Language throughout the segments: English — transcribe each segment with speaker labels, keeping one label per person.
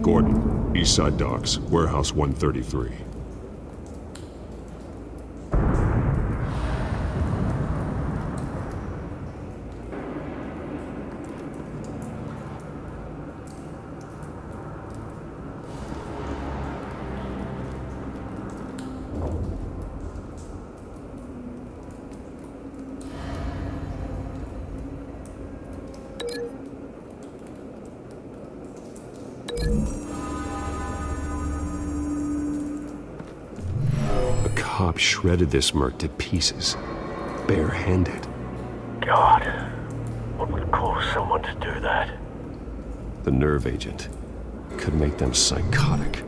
Speaker 1: Gordon, East Side Docks, Warehouse 133. Cop shredded this merc to pieces, barehanded.
Speaker 2: God, what would cause someone to do that?
Speaker 1: The nerve agent could make them psychotic.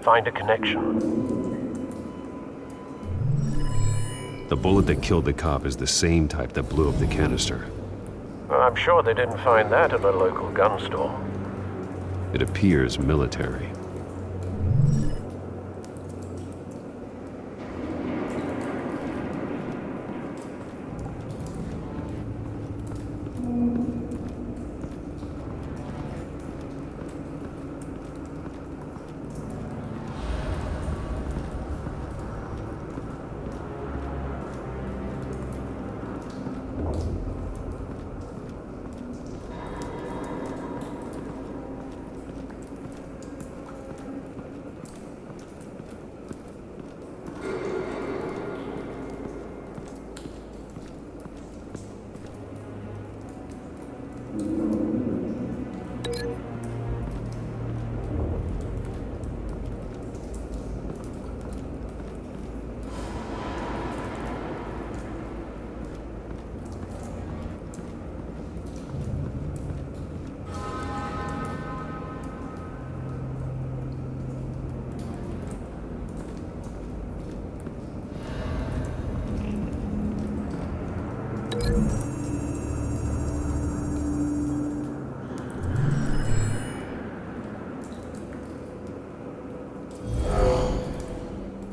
Speaker 2: Find a connection.
Speaker 1: The bullet that killed the cop is the same type that blew up the canister.
Speaker 2: I'm sure they didn't find that at a local gun store.
Speaker 1: It appears military.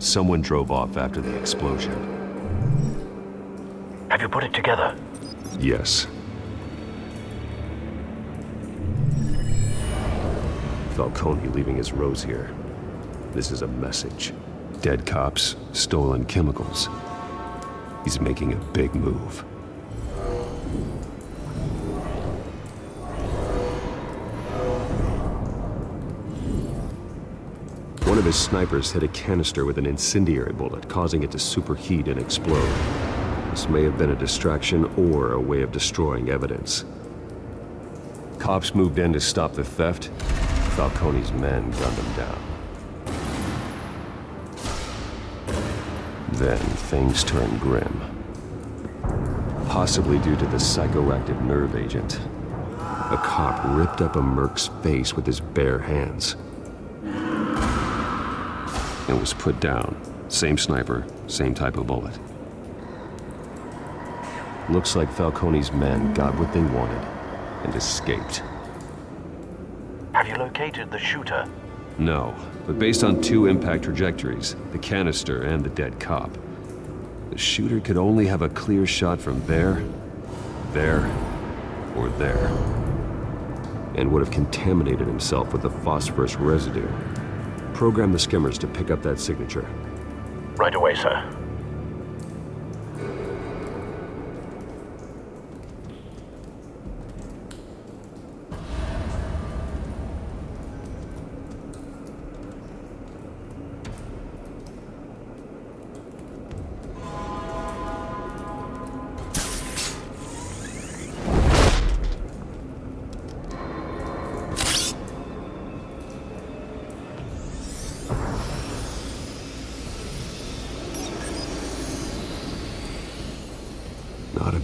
Speaker 1: Someone drove off after the explosion.
Speaker 2: Have you put it together?
Speaker 1: Yes. Falcone leaving his rose here. This is a message. Dead cops, stolen chemicals. He's making a big move. One of his snipers hit a canister with an incendiary bullet, causing it to superheat and explode. This may have been a distraction or a way of destroying evidence. Cops moved in to stop the theft. Falcone's men gunned him down. Then things turned grim. Possibly due to the psychoactive nerve agent. A cop ripped up a merc's face with his bare hands. And was put down. Same sniper, same type of bullet. Looks like Falcone's men got what they wanted and escaped.
Speaker 2: Have you located the shooter?
Speaker 1: No, but based on two impact trajectories, the canister and the dead cop, the shooter could only have a clear shot from there, or there, and would have contaminated himself with the phosphorus residue. Program the skimmers to pick up that signature.
Speaker 2: Right away, sir.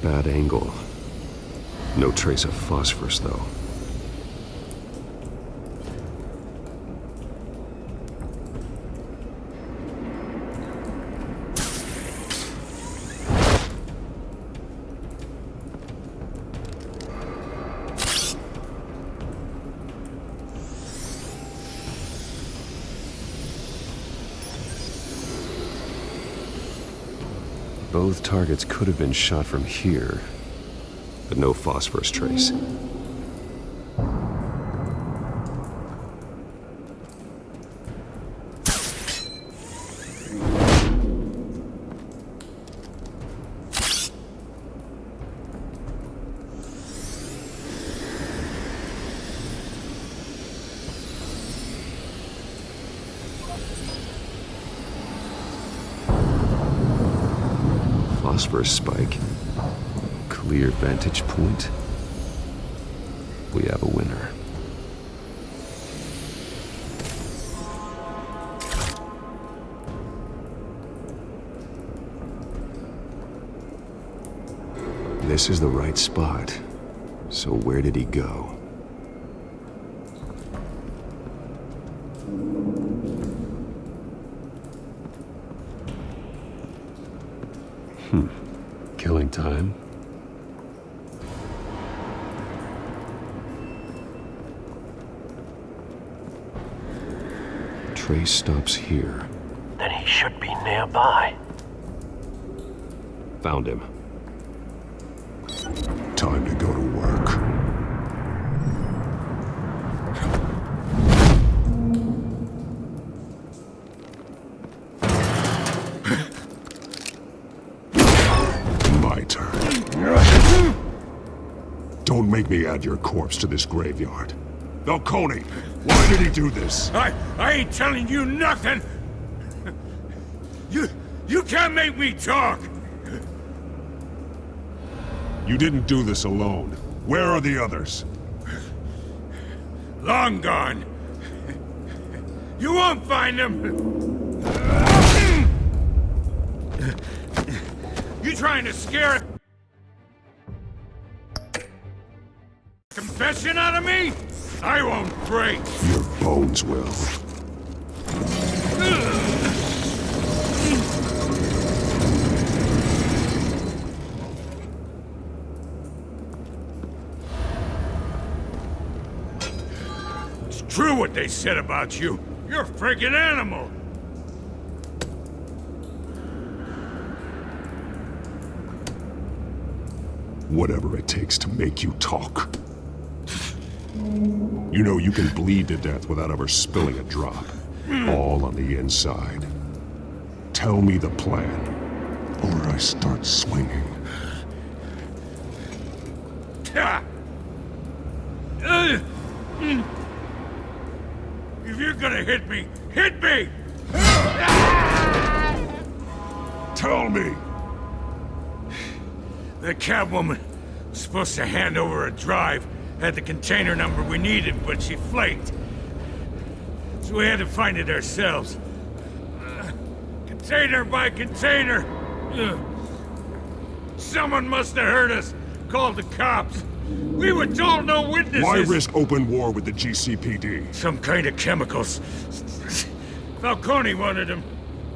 Speaker 1: bad angle. No trace of phosphorus, though. Both targets could have been shot from here, but no phosphorus trace. Phosphorus spike. Clear vantage point. We have a winner. This is the right spot. So where did he go? Killing time. Trace stops here.
Speaker 2: Then he should be nearby.
Speaker 1: Found him.
Speaker 3: Time to go to work. My turn. Don't make me add your corpse to this graveyard. Falcone, why did he do this?
Speaker 4: I ain't telling you nothing! You can't make me talk!
Speaker 3: You didn't do this alone. Where are the others?
Speaker 4: Long gone. You won't find them! You trying to scare a confession out of me? I won't break!
Speaker 3: Your bones will.
Speaker 4: It's true what they said about you. You're a freaking animal!
Speaker 3: Whatever it takes to make you talk. You know you can bleed to death without ever spilling a drop. All on the inside. Tell me the plan, or I start swinging.
Speaker 4: If you're gonna hit me, hit me!
Speaker 3: Tell me!
Speaker 4: The Catwoman was supposed to hand over a drive, had the container number we needed, but she flaked. So we had to find it ourselves. Container by container! Someone must have heard us, called the cops. We were told no witnesses!
Speaker 3: Why risk open war with the GCPD?
Speaker 4: Some kind of chemicals. Falcone wanted them.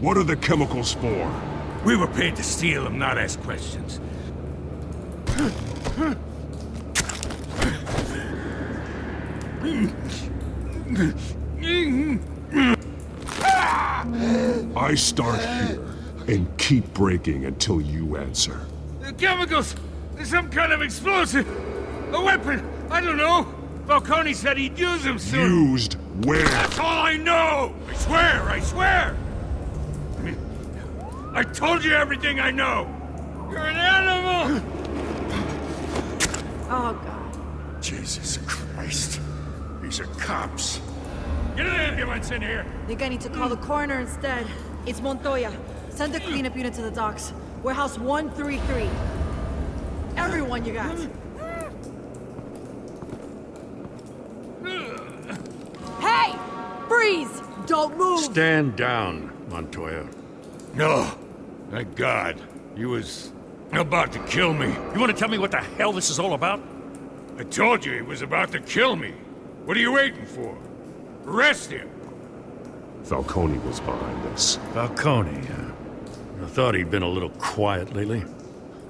Speaker 3: What are the chemicals for?
Speaker 4: We were paid to steal them, not ask questions.
Speaker 3: I start here and keep breaking until you answer.
Speaker 4: The chemicals! There's some kind of explosive! A weapon! I don't know! Falcone said he'd use them soon!
Speaker 3: Used where?
Speaker 4: That's all I know! I swear! I swear! I told you everything I know! You're an animal!
Speaker 5: Oh, God.
Speaker 3: Jesus Christ. These are cops.
Speaker 4: Get an ambulance in here!
Speaker 5: Think I need to call the coroner instead. It's Montoya. Send the cleanup unit to the docks. Warehouse 133. Everyone, you guys. Hey! Freeze! Don't move!
Speaker 6: Stand down, Montoya.
Speaker 4: No. Thank God. He was About to kill me.
Speaker 6: You want to tell me what the hell this is all about?
Speaker 4: I told you he was about to kill me. What are you waiting for? Arrest him!
Speaker 3: Falcone was behind this.
Speaker 6: Falcone, huh? I thought he'd been a little quiet lately.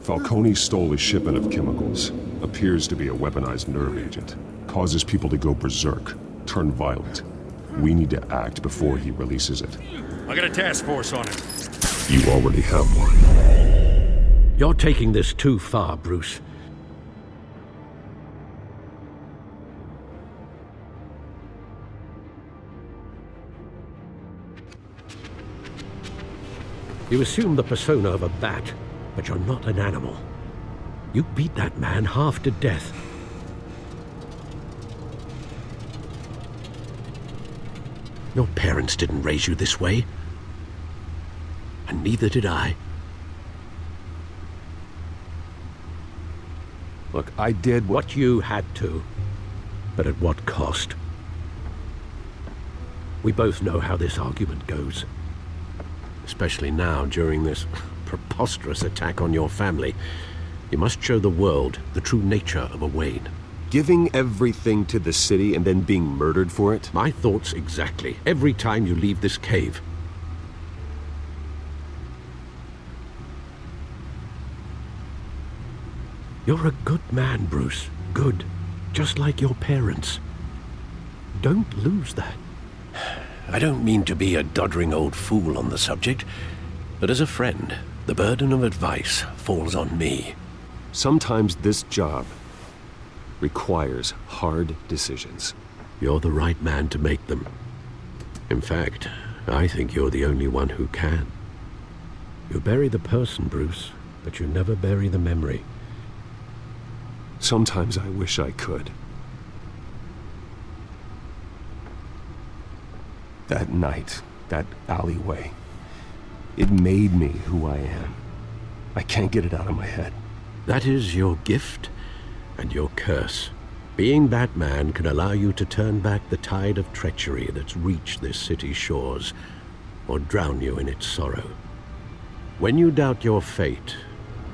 Speaker 3: Falcone stole a shipment of chemicals. Appears to be a weaponized nerve agent. Causes people to go berserk, turn violent. We need to act before he releases it.
Speaker 6: I got a task force on it.
Speaker 3: You already have one.
Speaker 7: You're taking this too far, Bruce. You assume the persona of a bat, but you're not an animal. You beat that man half to death. Your parents didn't raise you this way. And neither did I.
Speaker 1: Look, I did
Speaker 7: What you had to, but at what cost? We both know how this argument goes. Especially now, during this preposterous attack on your family. You must show the world the true nature of a Wayne.
Speaker 1: Giving everything to the city and then being murdered for it?
Speaker 7: My thoughts exactly, every time you leave this cave. You're a good man, Bruce. Good. Just like your parents. Don't lose that. I don't mean to be a doddering old fool on the subject, but as a friend, the burden of advice falls on me.
Speaker 1: Sometimes this job requires hard decisions.
Speaker 7: You're the right man to make them. In fact, I think you're the only one who can. You bury the person, Bruce, but you never bury the memory.
Speaker 1: Sometimes I wish I could. That night, that alleyway, it made me who I am. I can't get it out of my head.
Speaker 7: That is your gift and your curse. Being Batman can allow you to turn back the tide of treachery that's reached this city's shores, or drown you in its sorrow. When you doubt your fate,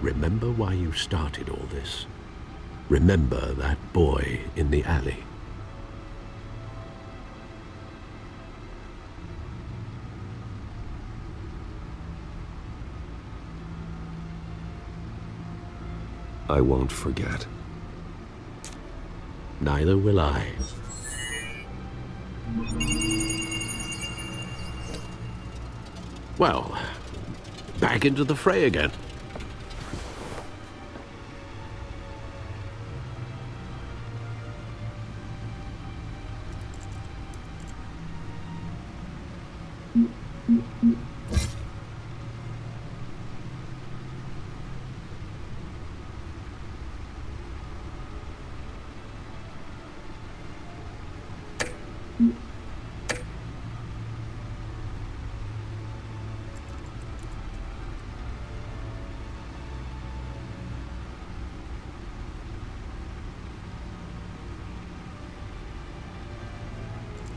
Speaker 7: remember why you started all this. Remember that boy in the alley.
Speaker 1: I won't forget.
Speaker 7: Neither will I. Well, back into the fray again.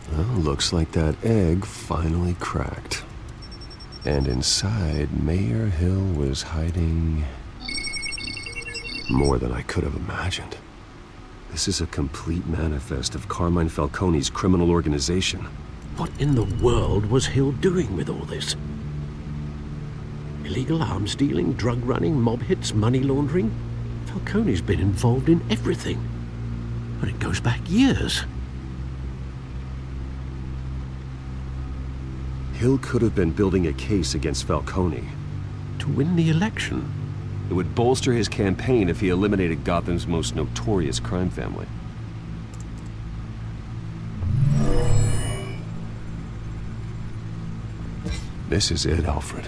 Speaker 1: Well, looks like that egg finally cracked. And inside, Mayor Hill was hiding more than I could have imagined. This is a complete manifest of Carmine Falcone's criminal organization.
Speaker 7: What in the world was Hill doing with all this? Illegal arms dealing, drug running, mob hits, money laundering? Falcone's been involved in everything. But it goes back years.
Speaker 1: Hill could have been building a case against Falcone.
Speaker 7: To win the election.
Speaker 1: It would bolster his campaign if he eliminated Gotham's most notorious crime family. This is it, Alfred.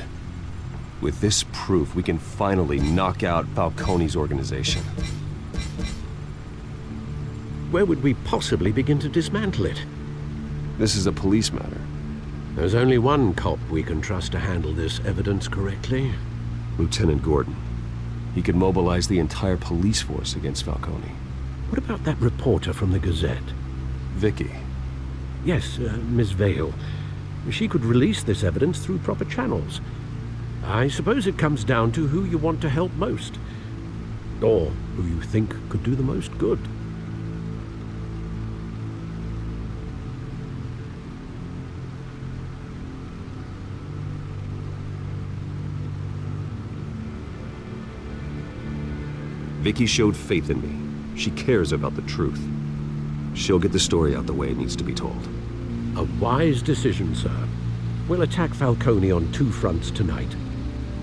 Speaker 1: With this proof, we can finally knock out Falcone's organization.
Speaker 7: Where would we possibly begin to dismantle it?
Speaker 1: This is a police matter.
Speaker 7: There's only one cop we can trust to handle this evidence correctly.
Speaker 1: Lieutenant Gordon. He could mobilize the entire police force against Falcone.
Speaker 7: What about that reporter from the Gazette?
Speaker 1: Vicky.
Speaker 7: Yes, Miss Vale. She could release this evidence through proper channels. I suppose it comes down to who you want to help most, or who you think could do the most good.
Speaker 1: Vicky showed faith in me. She cares about the truth. She'll get the story out the way it needs to be told.
Speaker 7: A wise decision, sir. We'll attack Falcone on two fronts tonight.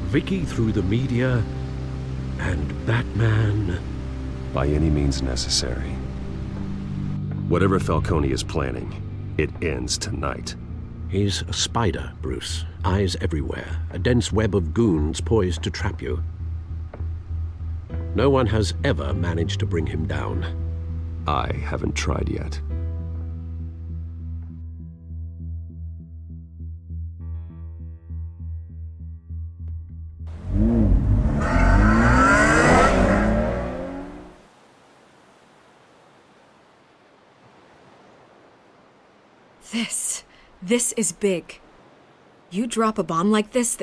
Speaker 7: Vicky through the media, and Batman...
Speaker 1: by any means necessary. Whatever Falcone is planning, it ends tonight.
Speaker 7: He's a spider, Bruce. Eyes everywhere. A dense web of goons poised to trap you. No one has ever managed to bring him down.
Speaker 1: I haven't tried yet.
Speaker 8: This is big. You drop a bomb like this,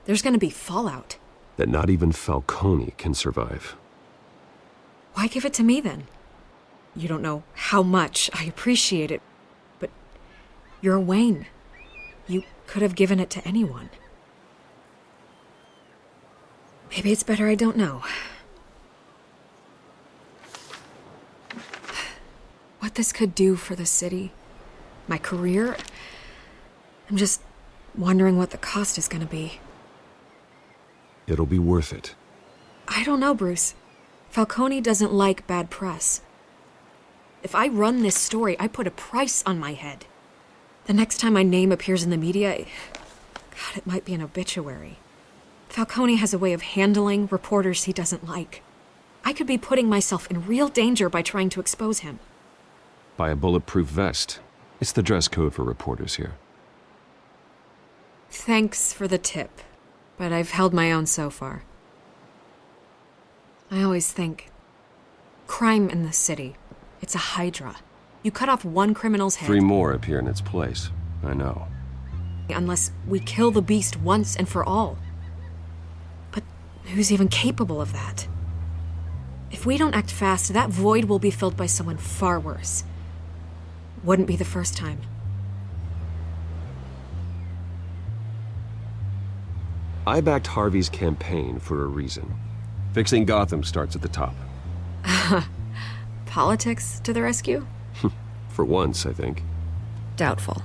Speaker 8: there's gonna be fallout.
Speaker 1: That not even Falcone can survive.
Speaker 8: Why give it to me then? You don't know how much I appreciate it, but you're Wayne. You could have given it to anyone. Maybe it's better I don't know. What this could do for the city, my career, I'm just wondering what the cost is gonna be.
Speaker 1: It'll be worth it.
Speaker 8: I don't know, Bruce. Falcone doesn't like bad press. If I run this story, I put a price on my head. The next time my name appears in the media, God, it might be an obituary. Falcone has a way of handling reporters he doesn't like. I could be putting myself in real danger by trying to expose him.
Speaker 1: Buy a bulletproof vest. It's the dress code for reporters here.
Speaker 8: Thanks for the tip, but I've held my own so far. I always think, crime in the city, it's a hydra. You cut off one criminal's head...
Speaker 1: 3 more appear in its place. I know.
Speaker 8: Unless we kill the beast once and for all. But who's even capable of that? If we don't act fast, that void will be filled by someone far worse. Wouldn't be the first time.
Speaker 1: I backed Harvey's campaign for a reason. Fixing Gotham starts at the top.
Speaker 8: Politics to the rescue?
Speaker 1: For once, I think.
Speaker 8: Doubtful.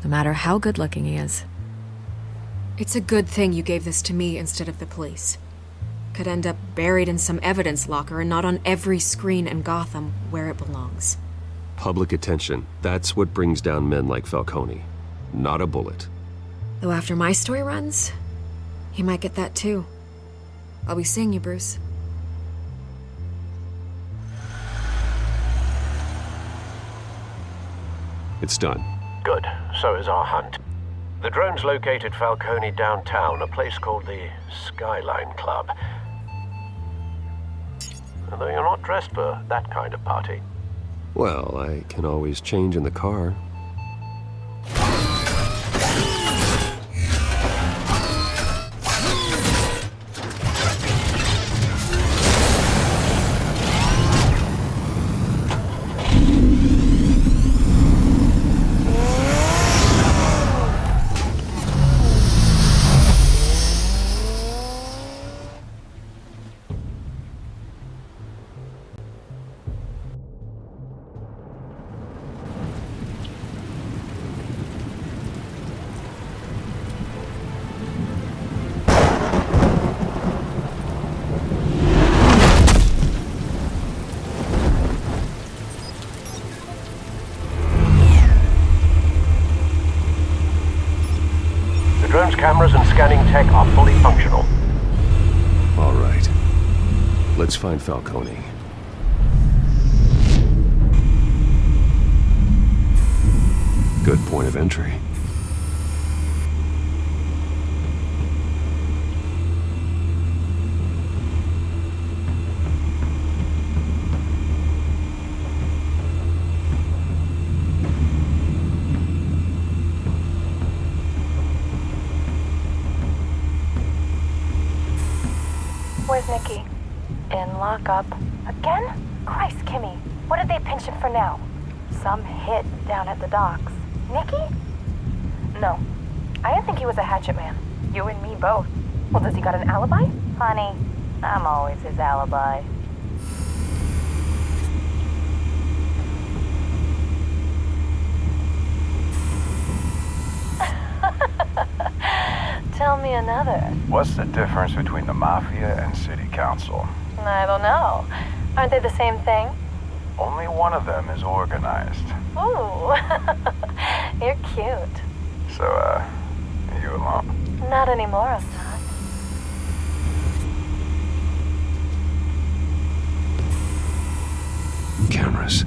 Speaker 8: No matter how good-looking he is. It's a good thing you gave this to me instead of the police. Could end up buried in some evidence locker and not on every screen in Gotham where it belongs.
Speaker 1: Public attention. That's what brings down men like Falcone. Not a bullet.
Speaker 8: Though after my story runs, he might get that too. I'll be seeing you, Bruce.
Speaker 1: It's done.
Speaker 2: Good. So is our hunt. The drone's located Falcone downtown, a place called the Skyline Club. Although you're not dressed for that kind of party.
Speaker 1: Well, I can always change in the car.
Speaker 2: Drone's cameras and scanning tech are fully functional.
Speaker 1: All right. Let's find Falcone. Good point of entry.
Speaker 9: Where's Nikki? In lockup. Again? Christ, Kimmy. What did they pinch him for now? Some hit down at the docks. Nikki? No. I didn't think he was a hatchet man. You and me both. Well, does he got an alibi? Honey, I'm always his alibi. Tell me another.
Speaker 10: What's the difference between the Mafia and City Council?
Speaker 9: I don't know. Aren't they the same thing?
Speaker 10: Only one of them is organized.
Speaker 9: Ooh. You're cute.
Speaker 10: So, you alone?
Speaker 9: Not anymore, I'm not.
Speaker 1: Cameras.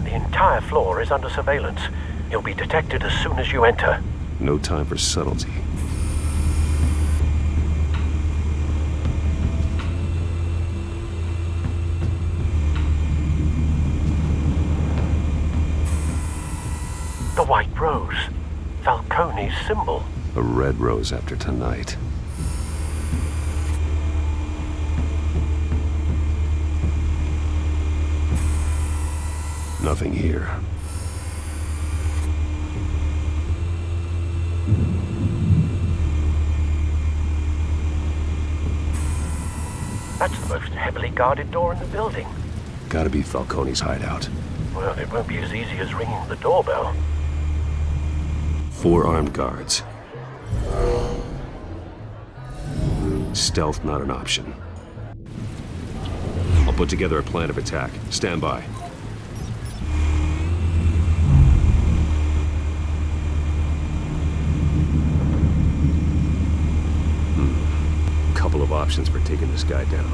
Speaker 2: The entire floor is under surveillance. You'll be detected as soon as you enter.
Speaker 1: No time for subtlety.
Speaker 2: The white rose. Falcone's symbol.
Speaker 1: A red rose after tonight. Nothing here.
Speaker 2: That's the most heavily guarded door in the building.
Speaker 1: Gotta be Falcone's hideout.
Speaker 2: Well, it won't be as easy as ringing the doorbell.
Speaker 1: 4 armed guards. Stealth not an option. I'll put together a plan of attack. Stand by. Couple of options for taking this guy down.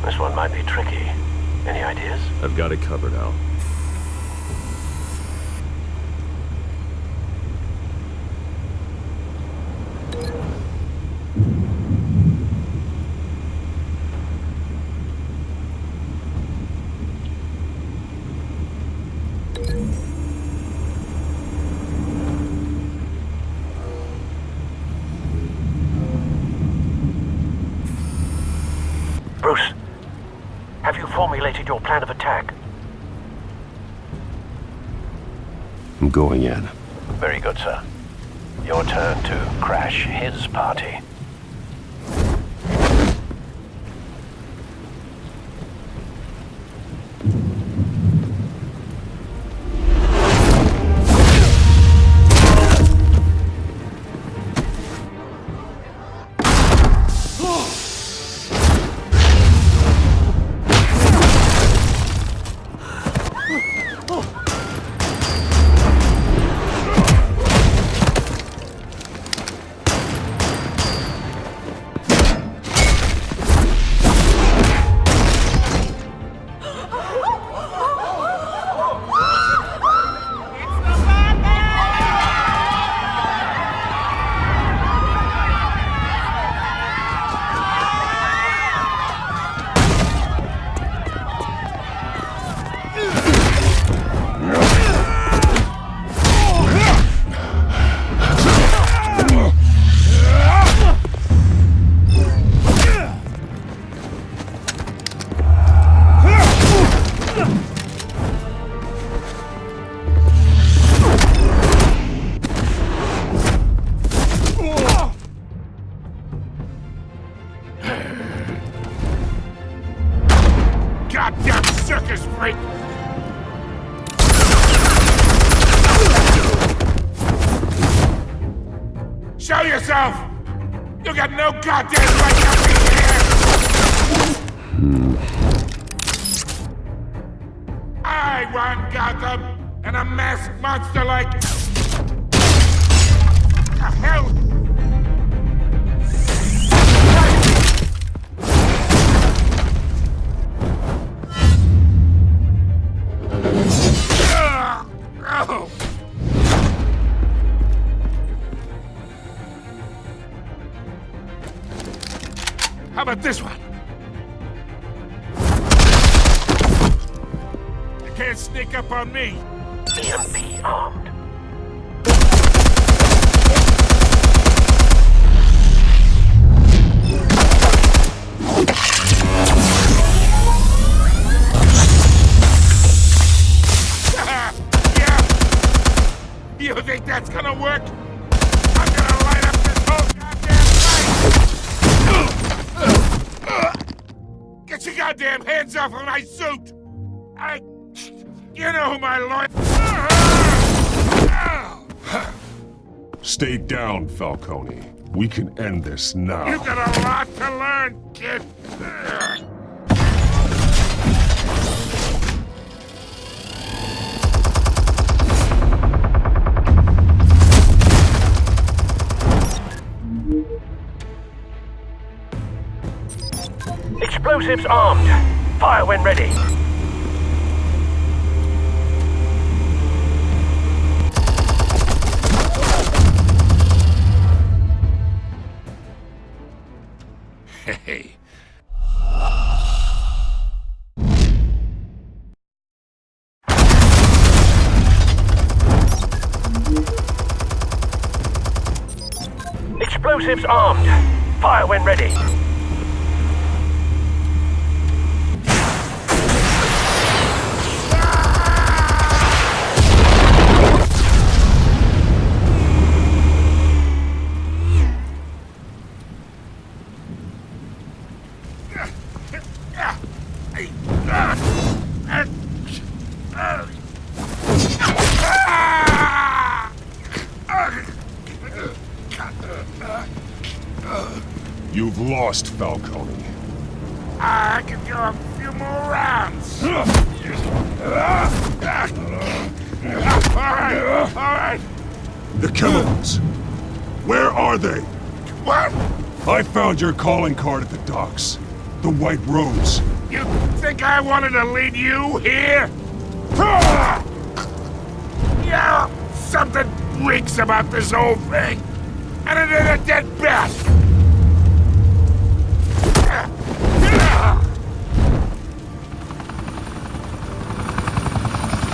Speaker 2: This one might be tricky. Any ideas?
Speaker 1: I've got it covered, Al.
Speaker 2: Bruce, have you formulated your plan of attack?
Speaker 1: I'm going in.
Speaker 2: Very good, sir. Your turn to crash his party.
Speaker 4: goddamn circus freak! Show yourself! You got no goddamn right to be here! I run Gotham, and a masked monster like... The hell? Oh. How about this one? You can't sneak up on me.
Speaker 2: EMP armed.
Speaker 4: Yeah. You think that's gonna work? I'm gonna light up this whole goddamn place! Get your goddamn hands off of my suit! You know who my lawyer...
Speaker 3: Stay down, Falcone. We can end this now.
Speaker 4: You got a lot to learn, kid.
Speaker 2: Explosives armed. Fire when ready.
Speaker 4: Hey.
Speaker 2: Explosives armed. Fire when ready.
Speaker 3: You've lost, Falcone.
Speaker 4: I can go a few more rounds. All right.
Speaker 3: The chemicals. Where are they?
Speaker 4: What?
Speaker 3: I found your calling card at the docks. The White Rose.
Speaker 4: You think I wanted to lead you here? Yeah, something reeks about this whole thing. And it ain't a dead bat.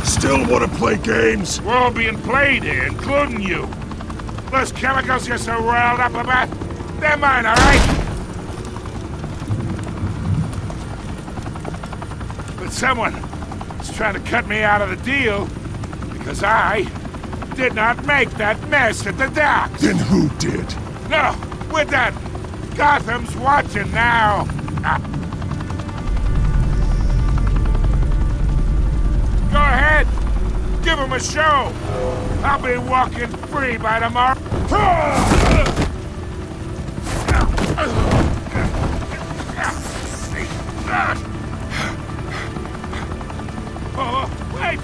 Speaker 3: Still want to play games?
Speaker 4: We're all being played here, including you. Those chemicals you're so riled up about, they're mine, all right? But someone is trying to cut me out of the deal because I did not make that mess at the docks.
Speaker 3: Then who did?
Speaker 4: No, we're done. Gotham's watching now. Go ahead. Give him a show. I'll be walking free by tomorrow. Oh, wait!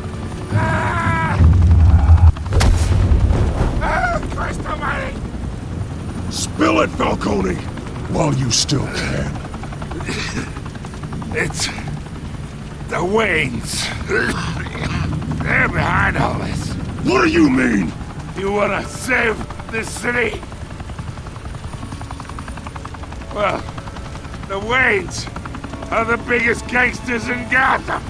Speaker 4: Christ almighty!
Speaker 3: Spill it, Falcone! While you still can.
Speaker 4: It's... the Waynes. They're behind all this.
Speaker 3: What do you mean?
Speaker 4: You wanna save this city? Well, the Waynes are the biggest gangsters in Gotham.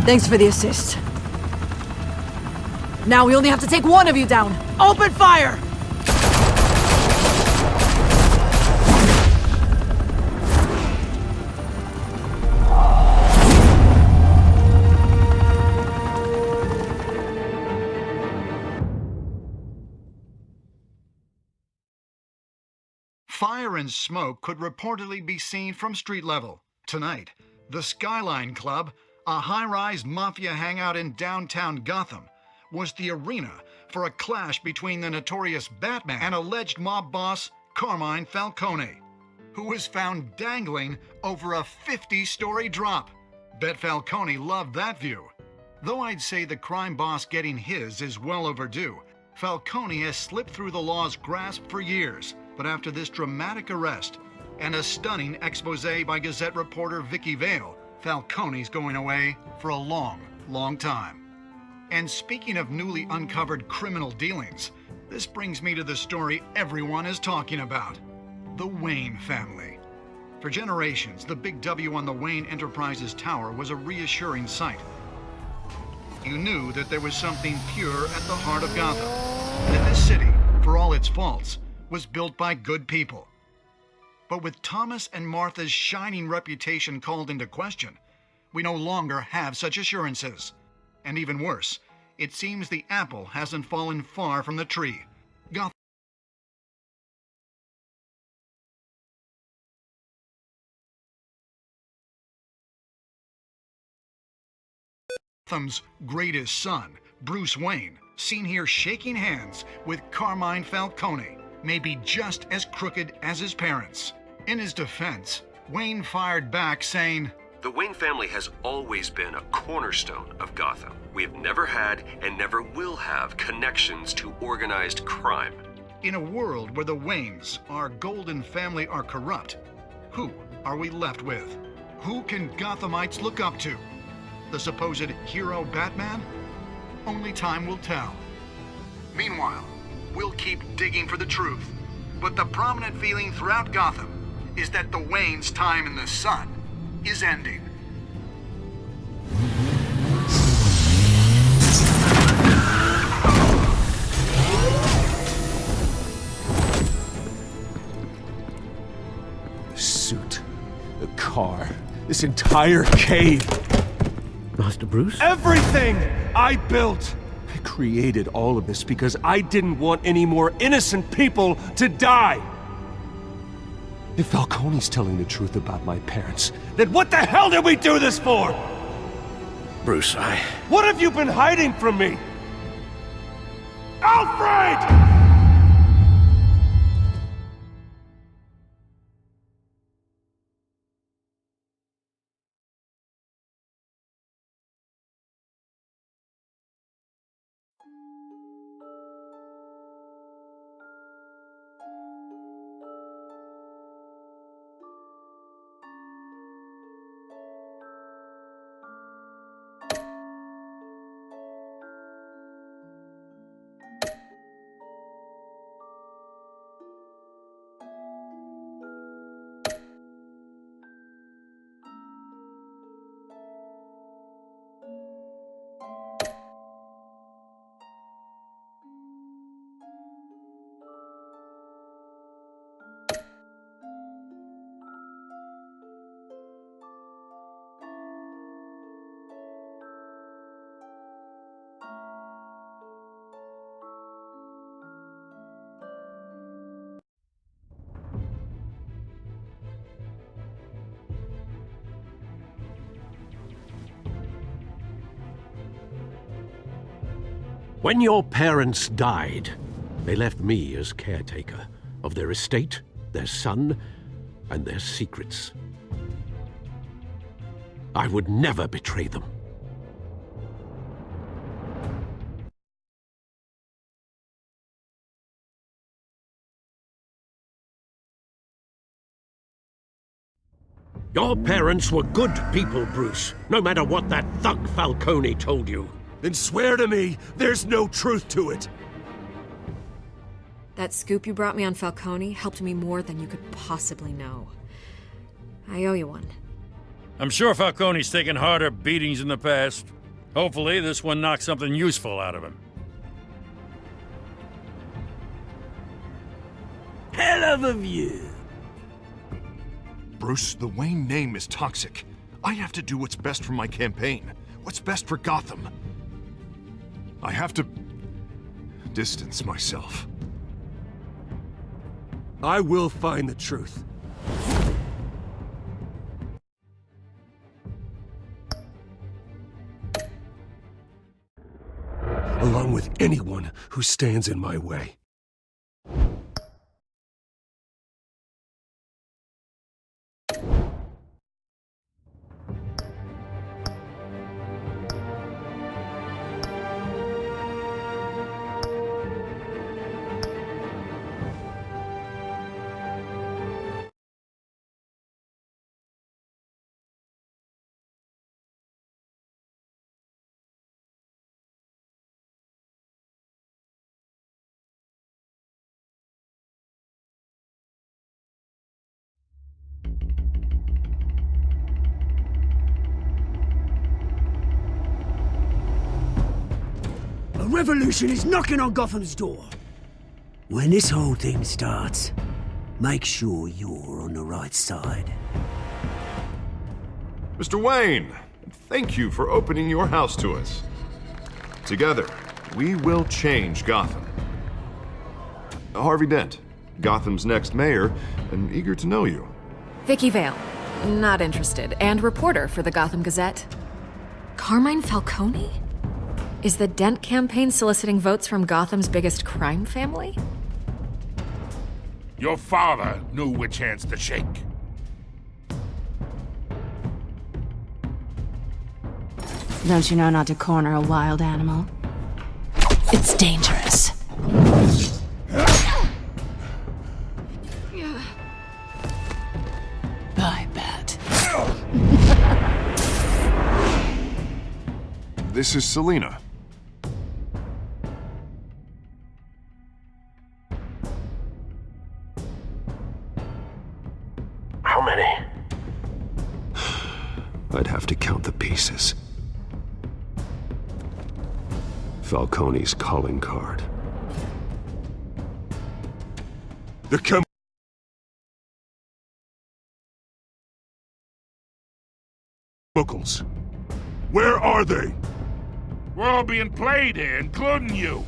Speaker 5: Thanks for the assist. Now we only have to take one of you down. Open fire!
Speaker 11: Fire and smoke could reportedly be seen from street level. Tonight, the Skyline Club, a high-rise mafia hangout in downtown Gotham, was the arena for a clash between the notorious Batman and alleged mob boss Carmine Falcone, who was found dangling over a 50-story drop. Bet Falcone loved that view. Though I'd say the crime boss getting his is well overdue, Falcone has slipped through the law's grasp for years. But after this dramatic arrest and a stunning expose by Gazette reporter Vicky Vale, Falcone's going away for a long, long time. And speaking of newly uncovered criminal dealings, this brings me to the story everyone is talking about: the Wayne family. For generations, the big W on the Wayne Enterprises tower was a reassuring sight. You knew that there was something pure at the heart of Gotham, that this city, for all its faults, was built by good people. But with Thomas and Martha's shining reputation called into question, we no longer have such assurances. And even worse, it seems the apple hasn't fallen far from the tree. Gotham's greatest son, Bruce Wayne, seen here shaking hands with Carmine Falcone, may be just as crooked as his parents. In his defense, Wayne fired back saying,
Speaker 1: "The Wayne family has always been a cornerstone of Gotham. We have never had and never will have connections to organized crime."
Speaker 11: In a world where the Waynes, our golden family, are corrupt, who are we left with? Who can Gothamites look up to? The supposed hero Batman? Only time will tell. Meanwhile, we'll keep digging for the truth. But the prominent feeling throughout Gotham is that the Waynes' time in the sun is ending.
Speaker 12: The suit, the car, this entire cave.
Speaker 7: Master Bruce?
Speaker 12: Everything I built! I created all of this because I didn't want any more innocent people to die! If Falcone's telling the truth about my parents, then what the hell did we do this for?
Speaker 7: Bruce,
Speaker 12: What have you been hiding from me? Alfred!
Speaker 7: When your parents died, they left me as caretaker of their estate, their son, and their secrets. I would never betray them. Your parents were good people, Bruce, no matter what that thug Falcone told you.
Speaker 12: Then swear to me there's no truth to it.
Speaker 8: That scoop you brought me on Falcone helped me more than you could possibly know. I owe you one.
Speaker 6: I'm sure Falcone's taken harder beatings in the past. Hopefully, this one knocks something useful out of him.
Speaker 12: Hell of a view.
Speaker 13: Bruce, the Wayne name is toxic. I have to do what's best for my campaign. What's best for Gotham. I have to distance myself.
Speaker 12: I will find the truth. Along with anyone who stands in my way.
Speaker 14: A revolution is knocking on Gotham's door. When this whole thing starts, make sure you're on the right side.
Speaker 13: Mr. Wayne, thank you for opening your house to us. Together, we will change Gotham. Harvey Dent, Gotham's next mayor, and eager to know you.
Speaker 8: Vicky Vale, not interested, and reporter for the Gotham Gazette. Carmine Falcone? Is the Dent campaign soliciting votes from Gotham's biggest crime family?
Speaker 4: Your father knew which hands to shake.
Speaker 15: Don't you know not to corner a wild animal? It's dangerous. Bye, Bat.
Speaker 13: This is Selina.
Speaker 2: How many?
Speaker 1: I'd have to count the pieces. Falcone's calling card.
Speaker 3: The chemicals. Where are they?
Speaker 4: We're all being played here, including you.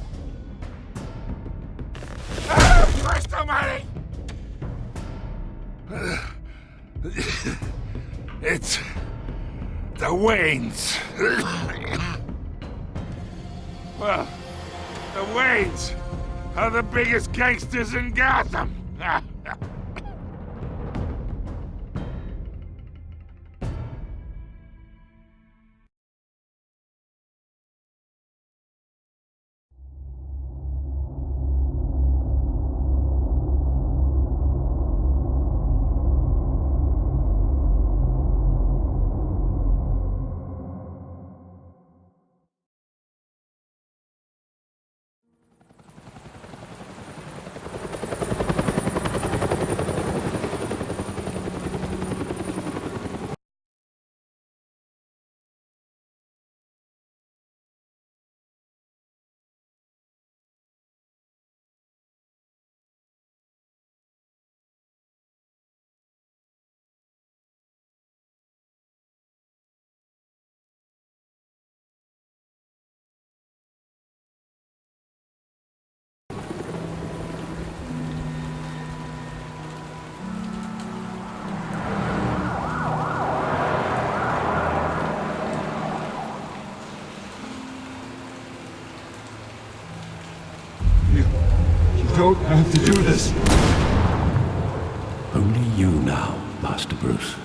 Speaker 4: Christ almighty! It's the Waynes. Well, the Waynes are the biggest gangsters in Gotham.
Speaker 3: Don't have to do this.
Speaker 7: Only you now, Master Bruce.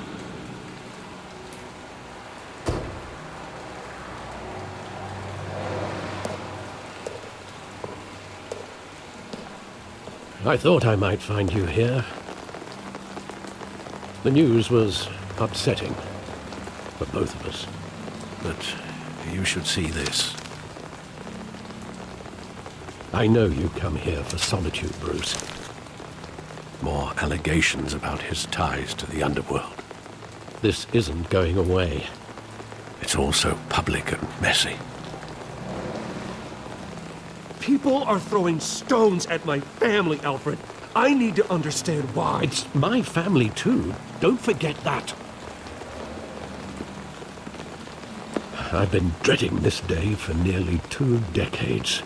Speaker 7: I thought I might find you here. The news was upsetting for both of us, but you should see this. I know you come here for solitude, Bruce. More allegations about his ties to the underworld. This isn't going away. It's all so public and messy.
Speaker 12: People are throwing stones at my family, Alfred. I need to understand why.
Speaker 7: It's my family, too. Don't forget that. I've been dreading this day for nearly 2 decades.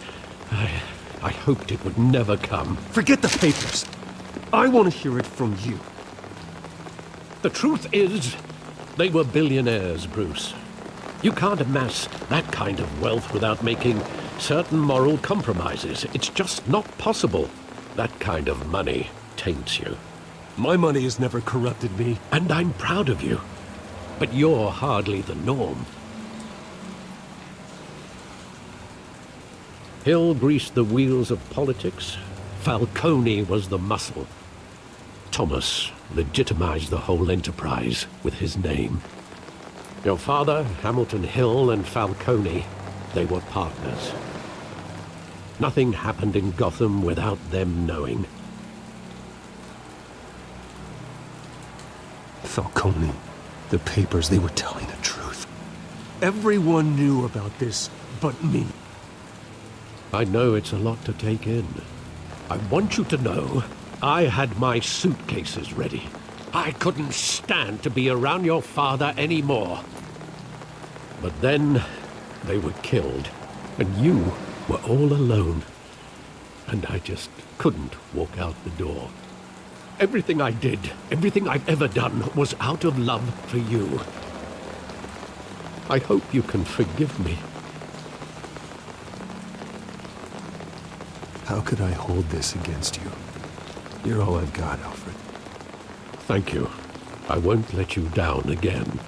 Speaker 7: I hoped it would never come.
Speaker 12: Forget the papers. I want to hear it from you.
Speaker 7: The truth is, they were billionaires, Bruce. You can't amass that kind of wealth without making certain moral compromises. It's just not possible. That kind of money taints you.
Speaker 12: My money has never corrupted me.
Speaker 7: And I'm proud of you. But you're hardly the norm. Hill greased the wheels of politics. Falcone was the muscle. Thomas legitimized the whole enterprise with his name. Your father, Hamilton Hill, and Falcone, they were partners. Nothing happened in Gotham without them knowing.
Speaker 12: Falcone, the papers, they were telling the truth. Everyone knew about this but me.
Speaker 7: I know it's a lot to take in. I want you to know I had my suitcases ready. I couldn't stand to be around your father anymore. But then they were killed, and you were all alone. And I just couldn't walk out the door. Everything I did, everything I've ever done, was out of love for you. I hope you can forgive me.
Speaker 12: How could I hold this against you? You're all I've got, Alfred.
Speaker 7: Thank you. I won't let you down again.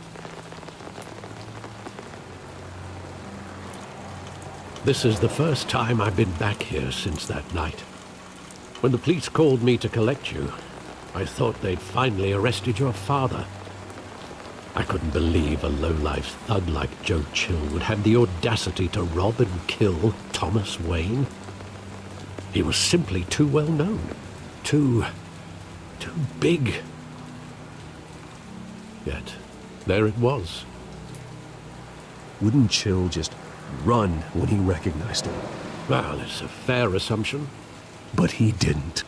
Speaker 7: This is the first time I've been back here since that night. When the police called me to collect you, I thought they'd finally arrested your father. I couldn't believe a low-life thug like Joe Chill would have the audacity to rob and kill Thomas Wayne. He was simply too well known. Too big. Yet, there it was.
Speaker 12: Wouldn't Chill just run when he recognized him?
Speaker 7: Well, it's a fair assumption.
Speaker 12: But he didn't.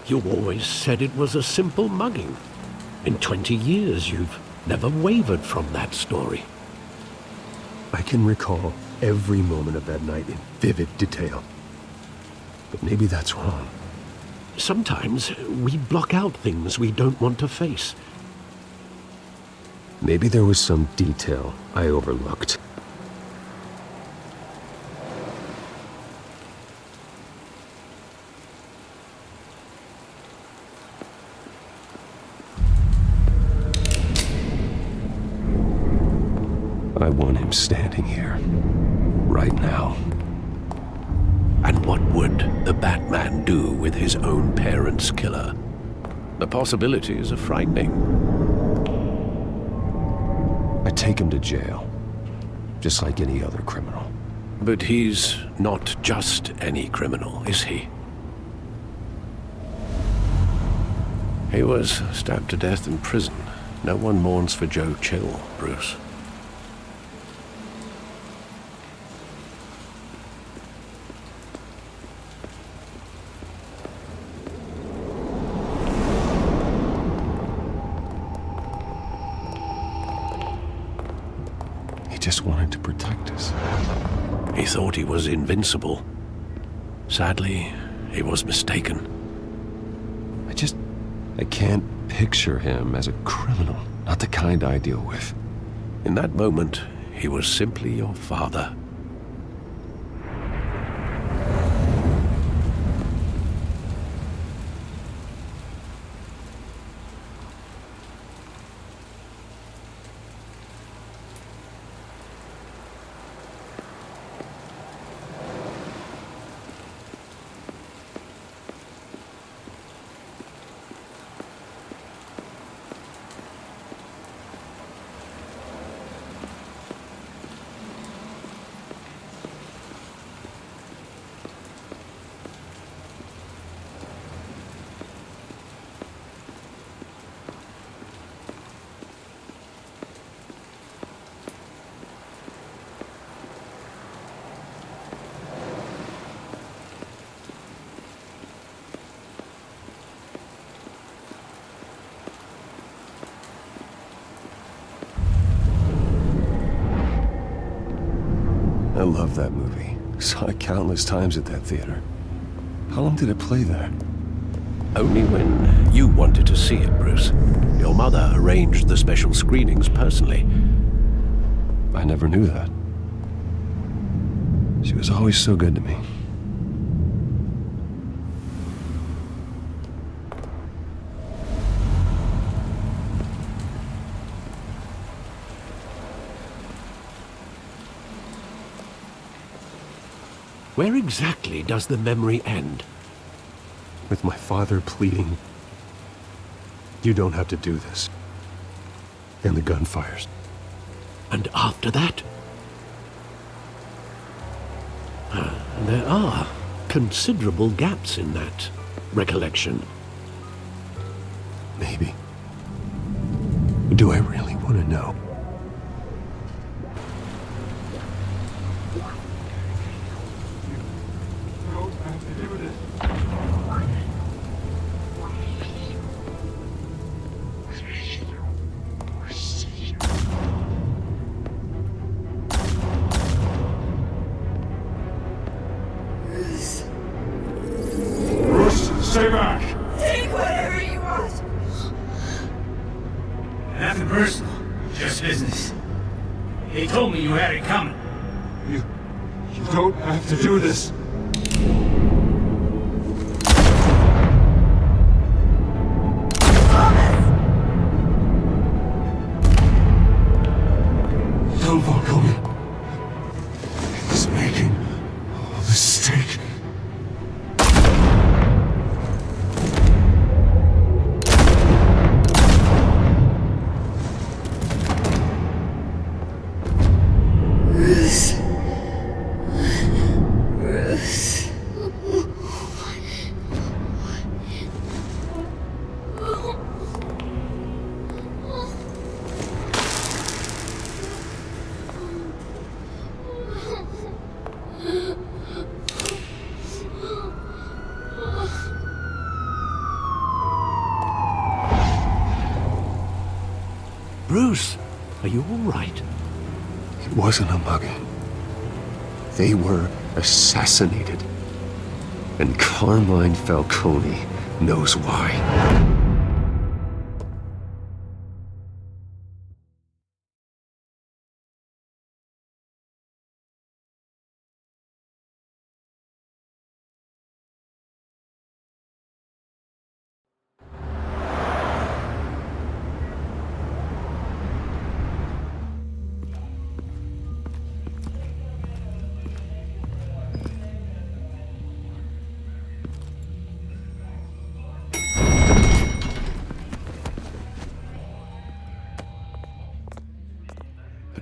Speaker 7: You always said it was a simple mugging. In 20 years, you've never wavered from that story.
Speaker 12: I can recall every moment of that night in vivid detail. But maybe that's wrong.
Speaker 7: Sometimes we block out things we don't want to face.
Speaker 1: Maybe there was some detail I overlooked. I want him standing here, right now.
Speaker 7: And what would the Batman do with his own parents' killer? The possibilities are frightening.
Speaker 1: I take him to jail, just like any other criminal.
Speaker 7: But he's not just any criminal, is he? He was stabbed to death in prison. No one mourns for Joe Chill, Bruce.
Speaker 1: Just wanted to protect us.
Speaker 7: He thought he was invincible. Sadly, he was mistaken.
Speaker 1: I can't picture him as a criminal. Not the kind I deal with.
Speaker 7: In that moment, he was simply your father.
Speaker 1: I love that movie. Saw it countless times at that theater. How long did it play there?
Speaker 7: Only when you wanted to see it, Bruce. Your mother arranged the special screenings personally.
Speaker 1: I never knew that. She was always so good to me.
Speaker 7: Where exactly does the memory end?
Speaker 1: With my father pleading, "You don't have to do this." And the gun fires.
Speaker 7: And after that? There are considerable gaps in that recollection.
Speaker 1: Maybe. Do I really want to know?
Speaker 4: Stay back!
Speaker 5: Take whatever you want!
Speaker 4: Nothing personal, just business. He told me you had it coming.
Speaker 12: You don't have to do this. Tell Falcone he's making a mistake.
Speaker 7: Bruce, are you all right?
Speaker 1: It wasn't a mugging. They were assassinated. And Carmine Falcone knows why.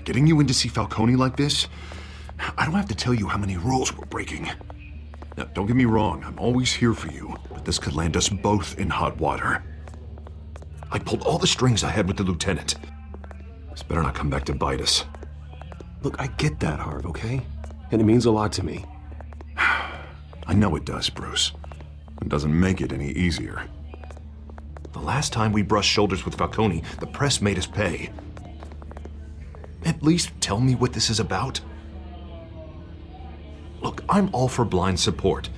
Speaker 13: Getting you in to see Falcone like this? I don't have to tell you how many rules we're breaking. Now, don't get me wrong, I'm always here for you, but this could land us both in hot water. I pulled all the strings I had with the lieutenant. This better not come back to bite us.
Speaker 1: Look, I get that, Harv, okay? And it means a lot to me.
Speaker 13: I know it does, Bruce. It doesn't make it any easier. The last time we brushed shoulders with Falcone, the press made us pay. At least tell me what this is about. Look, I'm all for blind support,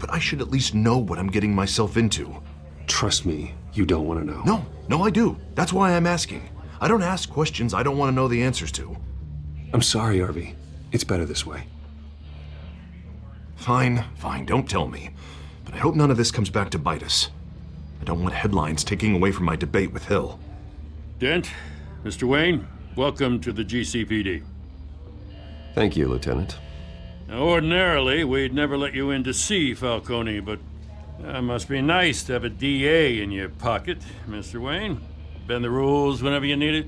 Speaker 13: but I should at least know what I'm getting myself into.
Speaker 1: Trust me, you don't want to know.
Speaker 13: No, I do. That's why I'm asking. I don't ask questions I don't want to know the answers to.
Speaker 1: I'm sorry, Harvey. It's better this way.
Speaker 13: Fine, don't tell me. But I hope none of this comes back to bite us. I don't want headlines taking away from my debate with Hill.
Speaker 6: Dent, Mr. Wayne, welcome to the GCPD.
Speaker 1: Thank you, Lieutenant.
Speaker 6: Now, ordinarily, we'd never let you in to see Falcone, but it must be nice to have a DA in your pocket, Mr. Wayne. Bend the rules whenever you need it.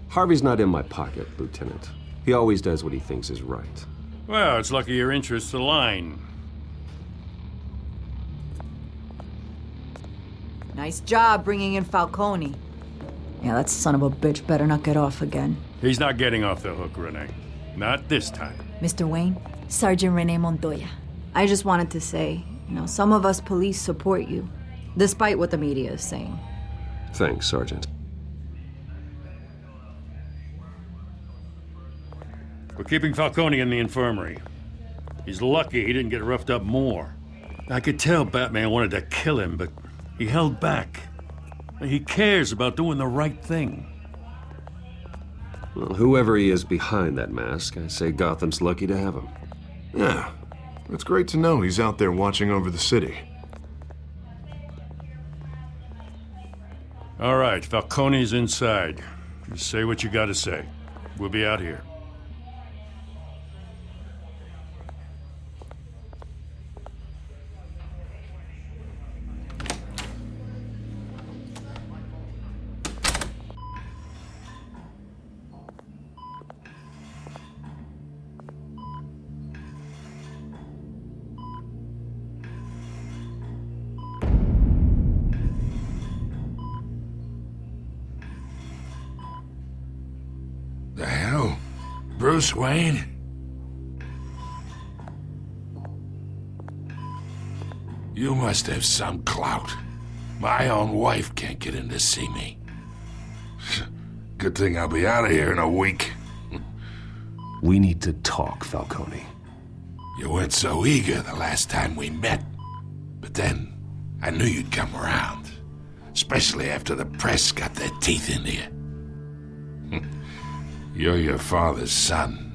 Speaker 1: Harvey's not in my pocket, Lieutenant. He always does what he thinks is right.
Speaker 6: Well, it's lucky your interests align.
Speaker 5: Nice job bringing in Falcone. Yeah, that son of a bitch better not get off again.
Speaker 6: He's not getting off the hook, Renee. Not this time.
Speaker 5: Mr. Wayne, Sergeant Renee Montoya. I just wanted to say, some of us police support you, despite what the media is saying.
Speaker 1: Thanks, Sergeant.
Speaker 6: We're keeping Falcone in the infirmary. He's lucky he didn't get roughed up more. I could tell Batman wanted to kill him, but he held back. He cares about doing the right thing.
Speaker 1: Well, whoever he is behind that mask, I say Gotham's lucky to have him.
Speaker 13: Yeah, it's great to know he's out there watching over the city.
Speaker 6: All right, Falcone's inside. Just say what you gotta say. We'll be out here.
Speaker 4: The hell? Bruce Wayne? You must have some clout. My own wife can't get in to see me. Good thing I'll be out of here in a week.
Speaker 1: We need to talk, Falcone.
Speaker 4: You weren't so eager the last time we met. But then, I knew you'd come around. Especially after the press got their teeth into you. You're your father's son.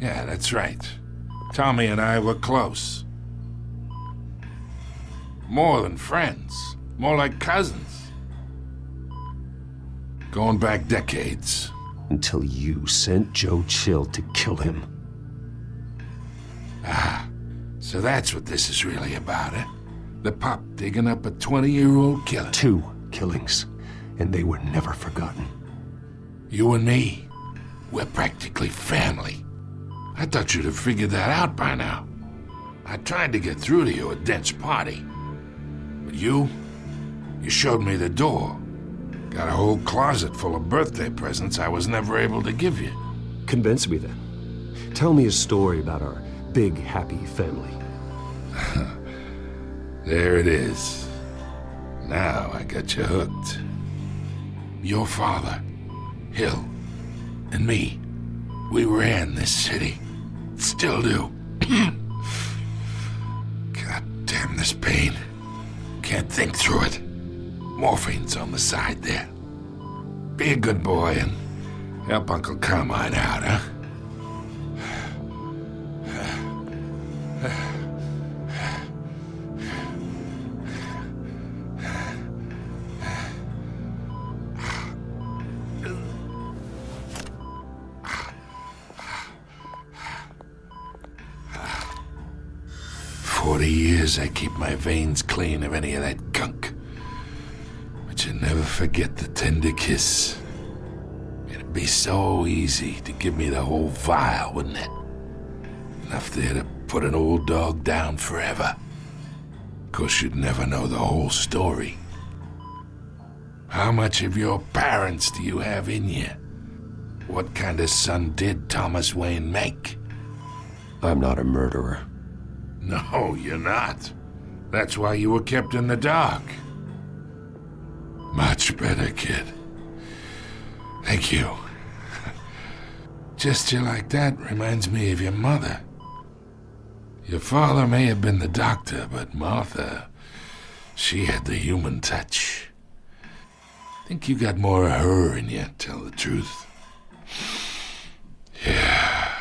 Speaker 4: Yeah, that's right. Tommy and I were close. More than friends. More like cousins. Going back decades.
Speaker 1: Until you sent Joe Chill to kill him.
Speaker 4: Ah, so that's what this is really about, eh? The pup digging up a 20-year-old killer.
Speaker 1: 2 killings, and they were never forgotten.
Speaker 4: You and me, we're practically family. I thought you'd have figured that out by now. I tried to get through to you at Dent's party. But you showed me the door. Got a whole closet full of birthday presents I was never able to give you.
Speaker 1: Convince me then. Tell me a story about our big, happy family.
Speaker 4: There it is. Now I got you hooked. Your father, Hill, and me, we ran this city. Still do. God damn this pain. Can't think through it. Morphine's on the side there. Be a good boy and help Uncle Carmine out, huh? 40 years I keep my veins clean of any of that gunk. But you never forget the tender kiss. It'd be so easy to give me the whole vial, wouldn't it? Enough there to put an old dog down forever. Of course, you'd never know the whole story. How much of your parents do you have in you? What kind of son did Thomas Wayne make?
Speaker 1: I'm not a murderer.
Speaker 4: No, you're not. That's why you were kept in the dark. Much better, kid. Thank you. Gesture like that reminds me of your mother. Your father may have been the doctor, but Martha, she had the human touch. Think you got more of her in you, tell the truth. Yeah.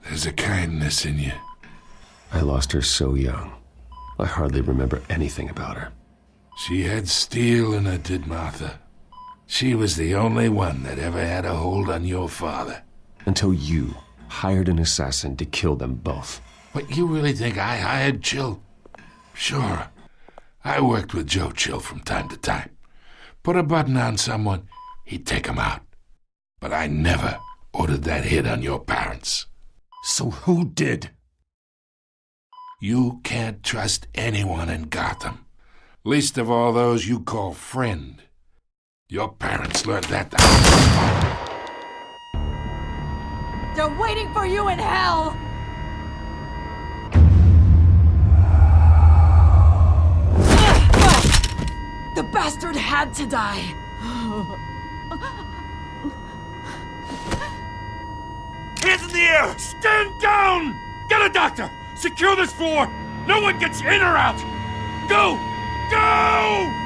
Speaker 4: There's a kindness in you.
Speaker 1: I lost her so young. I hardly remember anything about her.
Speaker 4: She had steel in her, did Martha. She was the only one that ever had a hold on your father.
Speaker 1: Until you hired an assassin to kill them both.
Speaker 4: But you really think I hired Chill? Sure. I worked with Joe Chill from time to time. Put a button on someone, he'd take him out. But I never ordered that hit on your parents.
Speaker 1: So who did?
Speaker 4: You can't trust anyone in Gotham. Least of all those you call friend. Your parents learned that.
Speaker 5: They're waiting for you in hell! The bastard had to die.
Speaker 6: Hands in the air! Stand down! Get a doctor! Secure this floor! No one gets in or out! Go! Go!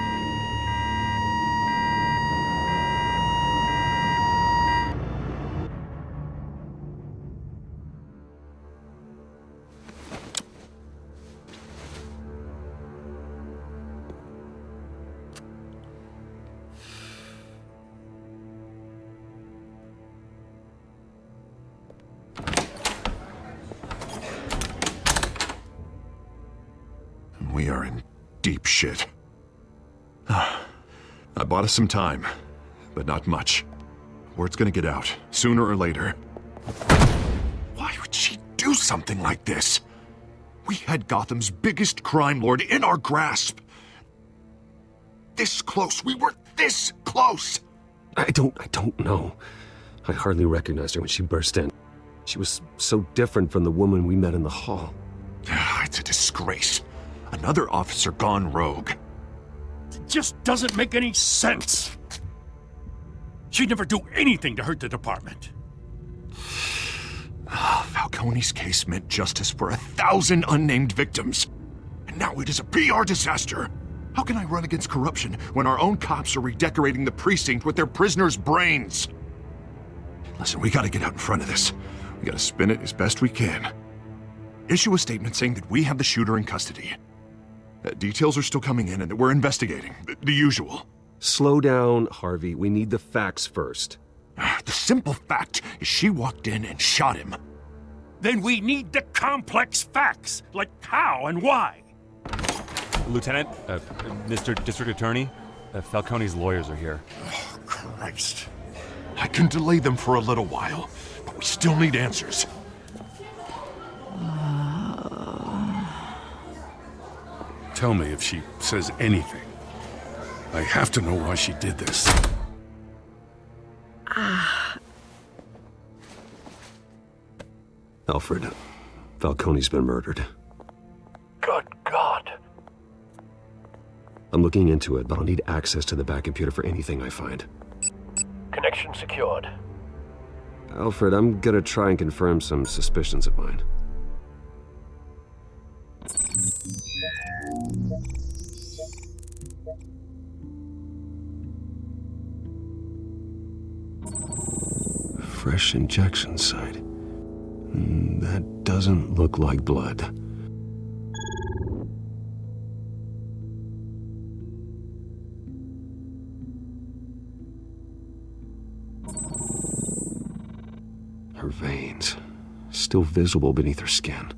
Speaker 13: We are in deep shit. I bought us some time, but not much. Word's gonna get out, sooner or later. Why would she do something like this? We had Gotham's biggest crime lord in our grasp. This close, we were this close!
Speaker 1: I don't know. I hardly recognized her when she burst in. She was so different from the woman we met in the hall.
Speaker 13: It's a disgrace. Another officer gone rogue.
Speaker 6: It just doesn't make any sense. She'd never do anything to hurt the department.
Speaker 13: Falcone's case meant justice for 1,000 unnamed victims. And now it is a PR disaster. How can I run against corruption when our own cops are redecorating the precinct with their prisoners' brains? Listen, we gotta get out in front of this. We gotta spin it as best we can. Issue a statement saying that we have the shooter in custody. Details are still coming in and that we're investigating. The usual.
Speaker 1: Slow down, Harvey. We need the facts first.
Speaker 13: The simple fact is she walked in and shot him.
Speaker 6: Then we need the complex facts, like how and why.
Speaker 12: Lieutenant, Mr. District Attorney, Falcone's lawyers are here.
Speaker 13: Oh, Christ. I can delay them for a little while, but we still need answers.
Speaker 4: Tell me if she says anything. I have to know why she did this.
Speaker 1: Alfred, Falcone's been murdered.
Speaker 2: Good God.
Speaker 1: I'm looking into it, but I'll need access to the back computer for anything I find.
Speaker 2: Connection secured.
Speaker 1: Alfred, I'm gonna try and confirm some suspicions of mine. Fresh injection site. That doesn't look like blood. Her veins, still visible beneath her skin.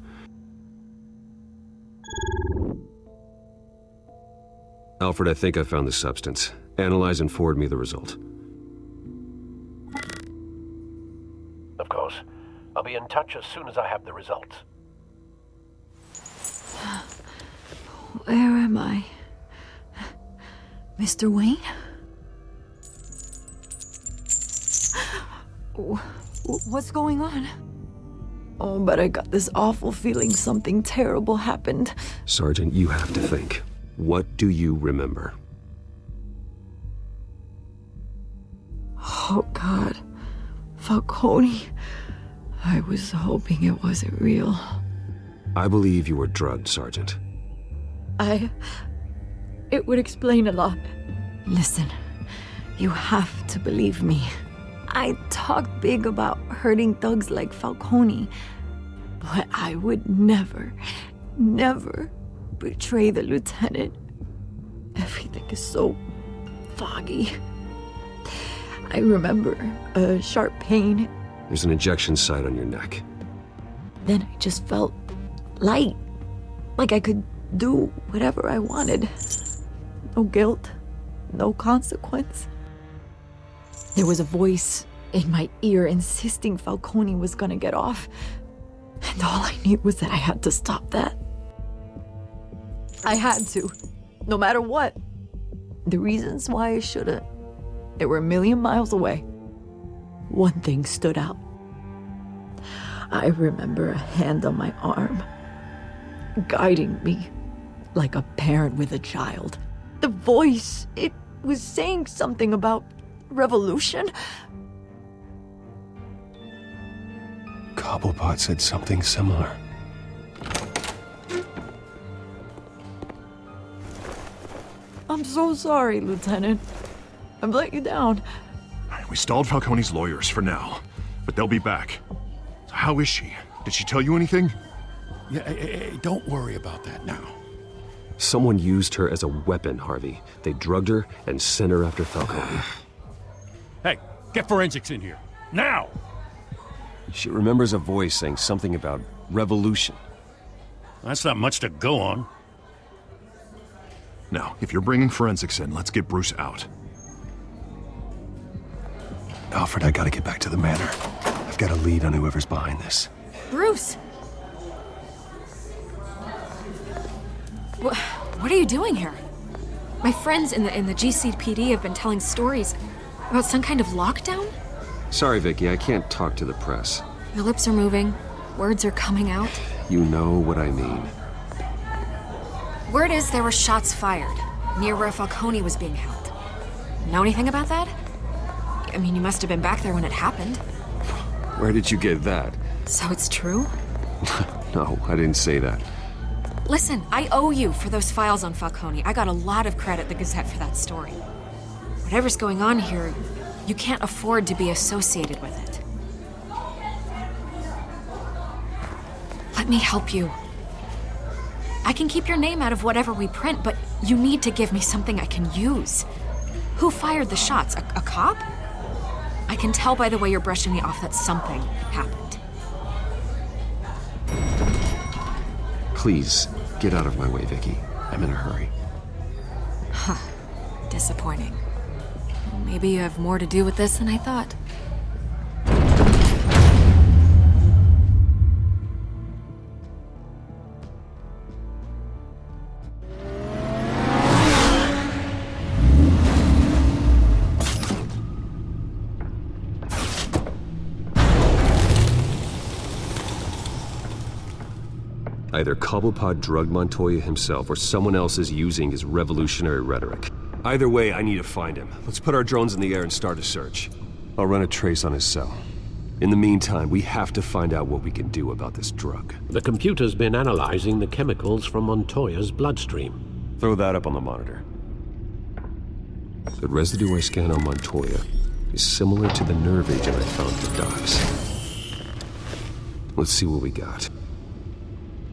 Speaker 1: Alfred, I think I found the substance. Analyze and forward me the result.
Speaker 2: Of course. I'll be in touch as soon as I have the results.
Speaker 5: Where am I? Mr. Wayne? What's going on? Oh, but I got this awful feeling something terrible happened.
Speaker 1: Sergeant, you have to think. What do you remember?
Speaker 5: Oh, God. Falcone. I was hoping it wasn't real.
Speaker 1: I believe you were drugged, Sergeant.
Speaker 5: It would explain a lot. Listen, you have to believe me. I talked big about hurting thugs like Falcone, but I would never betray the lieutenant. Everything is so foggy. I remember a sharp pain.
Speaker 1: There's an injection site on your neck.
Speaker 5: Then I just felt light, like I could do whatever I wanted. No guilt, no consequence. There was a voice in my ear insisting Falcone was gonna get off. And all I knew was that I had to stop that. I had to, no matter what. The reasons why I shouldn't, they were a million miles away. One thing stood out. I remember a hand on my arm, guiding me like a parent with a child. The voice, it was saying something about revolution.
Speaker 12: Cobblepot said something similar.
Speaker 5: I'm so sorry, Lieutenant. I've let you down.
Speaker 3: We stalled Falcone's lawyers for now, but they'll be back. So how is she? Did she tell you anything?
Speaker 4: Yeah, hey, don't worry about that now.
Speaker 1: Someone used her as a weapon, Harvey. They drugged her and sent her after Falcone.
Speaker 6: Hey, get forensics in here. Now!
Speaker 1: She remembers a voice saying something about revolution.
Speaker 6: That's not much to go on.
Speaker 3: Now, if you're bringing forensics in, let's get Bruce out.
Speaker 12: Alfred, I gotta get back to the manor. I've got a lead on whoever's behind this.
Speaker 8: Bruce! What are you doing here? My friends in the GCPD have been telling stories about some kind of lockdown?
Speaker 1: Sorry, Vicky, I can't talk to the press.
Speaker 8: Your lips are moving. Words are coming out.
Speaker 1: You know what I mean.
Speaker 8: Word is there were shots fired near where Falcone was being held. Know anything about that? I mean, you must have been back there when it happened.
Speaker 1: Where did you get that?
Speaker 8: So it's true?
Speaker 1: No, I didn't say that.
Speaker 8: Listen, I owe you for those files on Falcone. I got a lot of credit at the Gazette for that story. Whatever's going on here, you can't afford to be associated with it. Let me help you. I can keep your name out of whatever we print, but you need to give me something I can use. Who fired the shots? A cop? I can tell by the way you're brushing me off that something happened.
Speaker 1: Please, get out of my way, Vicky. I'm in a hurry.
Speaker 8: Huh. Disappointing. Maybe you have more to do with this than I thought.
Speaker 1: Either Cobblepot drugged Montoya himself or someone else is using his revolutionary rhetoric. Either way, I need to find him. Let's put our drones in the air and start a search. I'll run a trace on his cell. In the meantime, we have to find out what we can do about this drug.
Speaker 7: The computer's been analyzing the chemicals from Montoya's bloodstream.
Speaker 1: Throw that up on the monitor. The residue I scanned on Montoya is similar to the nerve agent I found at the docks. Let's see what we got.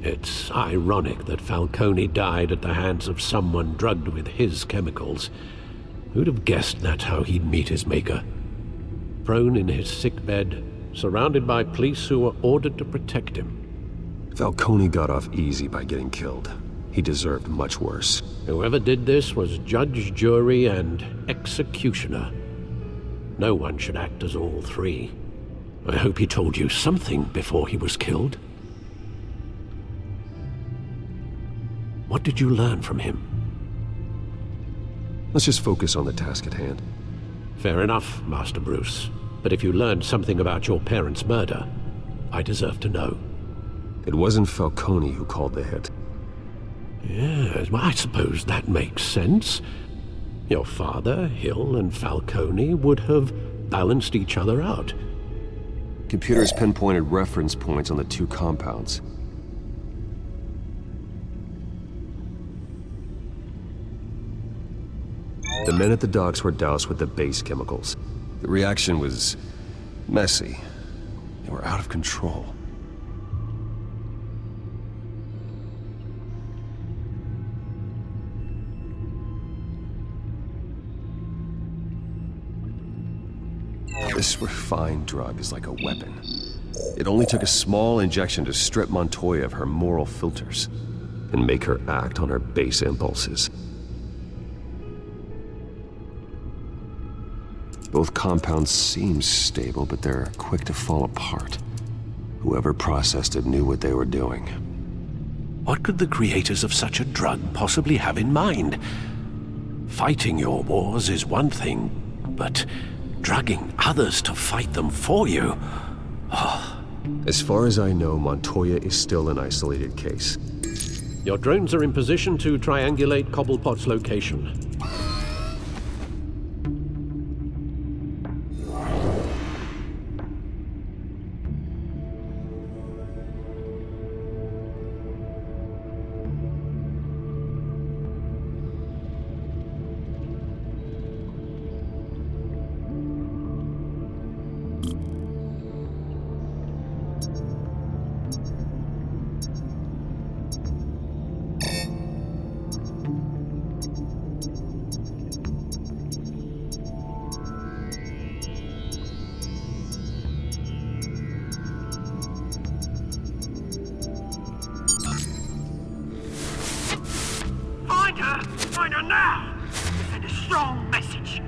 Speaker 7: It's ironic that Falcone died at the hands of someone drugged with his chemicals. Who'd have guessed that's how he'd meet his maker? Prone in his sickbed, surrounded by police who were ordered to protect him.
Speaker 1: Falcone got off easy by getting killed. He deserved much worse.
Speaker 7: Whoever did this was judge, jury, and executioner. No one should act as all three. I hope he told you something before he was killed. What did you learn from him?
Speaker 1: Let's just focus on the task at hand.
Speaker 7: Fair enough, Master Bruce. But if you learned something about your parents' murder, I deserve to know.
Speaker 1: It wasn't Falcone who called the hit.
Speaker 7: Yes, well, I suppose that makes sense. Your father, Hill, and Falcone would have balanced each other out.
Speaker 1: Computers pinpointed reference points on the two compounds. The men at the docks were doused with the base chemicals. The reaction was messy. They were out of control. This refined drug is like a weapon. It only took a small injection to strip Montoya of her moral filters and make her act on her base impulses. Both compounds seem stable, but they're quick to fall apart. Whoever processed it knew what they were doing.
Speaker 7: What could the creators of such a drug possibly have in mind? Fighting your wars is one thing, but drugging others to fight them for you? Oh.
Speaker 1: As far as I know, Montoya is still an isolated case.
Speaker 7: Your drones are in position to triangulate Cobblepot's location.
Speaker 14: her! Find her now! Send a strong message.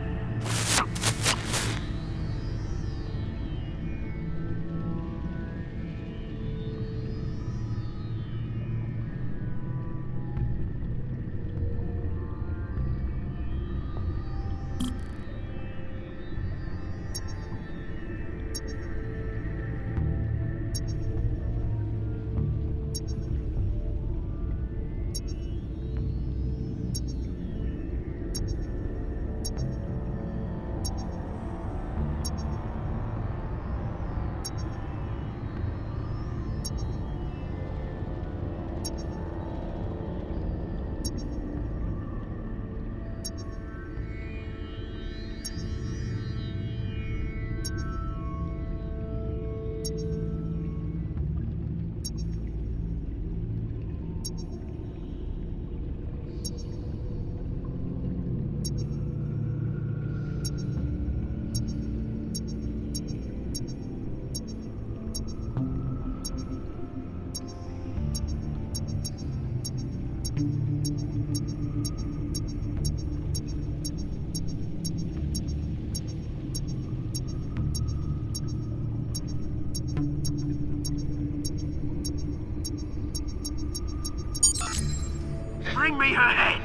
Speaker 14: Bring me her head!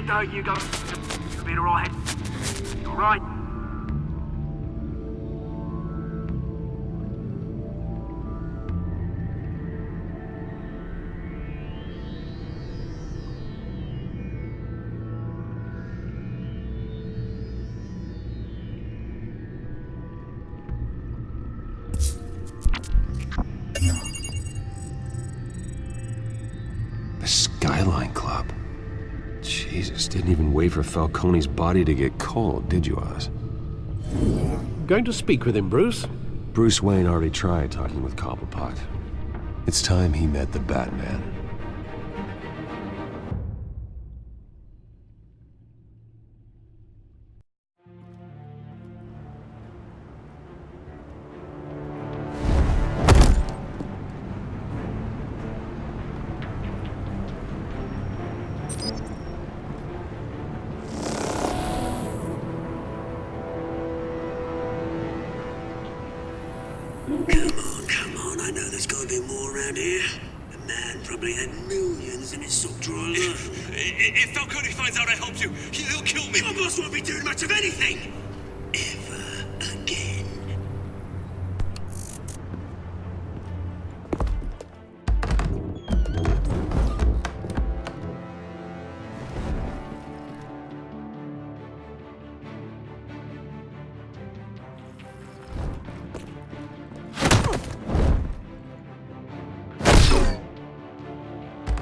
Speaker 14: There you go. You'll be alright. Alright.
Speaker 1: The Skyline Club. Jesus, didn't even wait for Falcone's body to get cold, did you, Oz?
Speaker 7: Going to speak with him, Bruce?
Speaker 1: Bruce Wayne already tried talking with Cobblepot. It's time he met the Batman.
Speaker 14: Come on, I know there's gotta be more around here. The man probably had millions in his sock drawer alone.
Speaker 12: If Falcone finds out I helped you, he'll kill me.
Speaker 14: Your boss won't be doing much of anything! Ever again.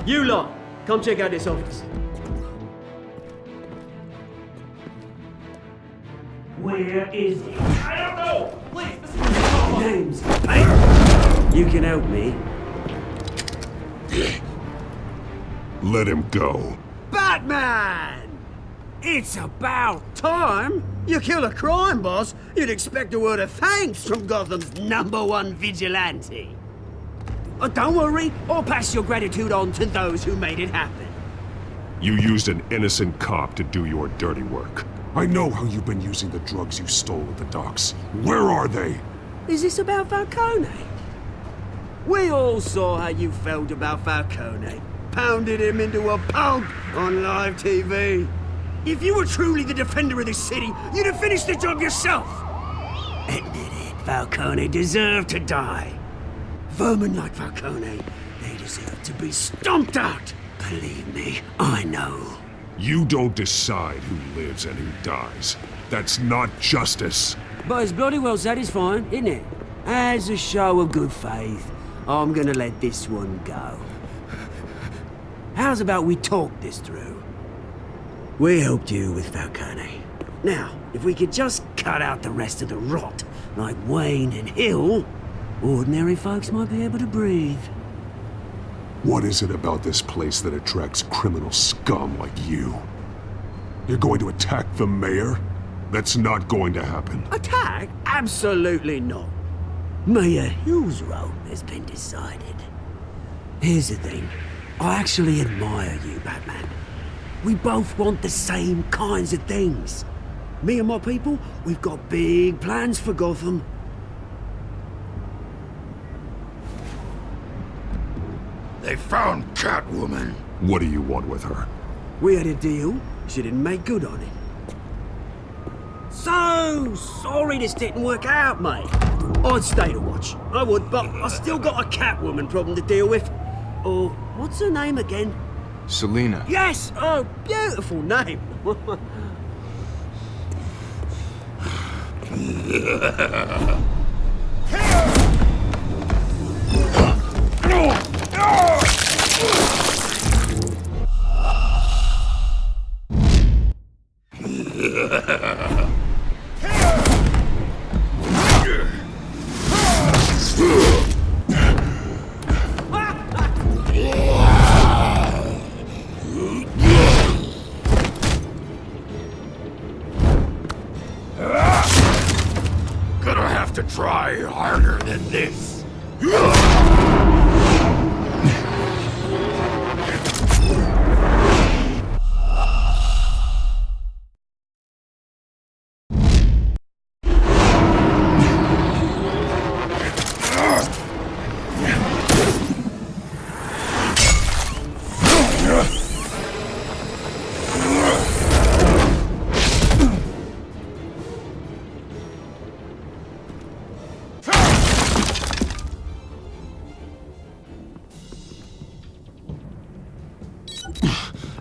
Speaker 16: You lot, come check out this office.
Speaker 14: Where is he?
Speaker 16: I don't know! Please, this is
Speaker 14: Name's Payne. You can help me.
Speaker 3: Let him go.
Speaker 14: Batman! It's about time. You kill a crime boss, you'd expect a word of thanks from Gotham's #1 vigilante. Oh, don't worry, I'll pass your gratitude on to those who made it happen.
Speaker 3: You used an innocent cop to do your dirty work. I know how you've been using the drugs you stole at the docks. Where are they?
Speaker 14: Is this about Falcone? We all saw how you felt about Falcone. Pounded him into a pulp on live TV. If you were truly the defender of this city, you'd have finished the job yourself. Admit it, Falcone deserved to die. Vermin like Falcone, they deserve to be stomped out. Believe me, I know.
Speaker 3: You don't decide who lives and who dies. That's not justice.
Speaker 14: But it's bloody well satisfying, isn't it? As a show of good faith, I'm gonna let this one go. How's about we talk this through? We helped you with Falcone. Now, if we could just cut out the rest of the rot, like Wayne and Hill, ordinary folks might be able to breathe.
Speaker 3: What is it about this place that attracts criminal scum like you? You're going to attack the mayor? That's not going to happen.
Speaker 14: Attack? Absolutely not. Mayor Hill's role has been decided. Here's the thing. I actually admire you, Batman. We both want the same kinds of things. Me and my people, we've got big plans for Gotham.
Speaker 4: They found Catwoman.
Speaker 3: What do you want with her?
Speaker 14: We had a deal. She didn't make good on it. So sorry this didn't work out, mate. I'd stay to watch. I would, but I still got a Catwoman problem to deal with. Oh, what's her name again?
Speaker 17: Selina.
Speaker 14: Yes! Oh, beautiful name.
Speaker 4: Gonna have to try harder than this.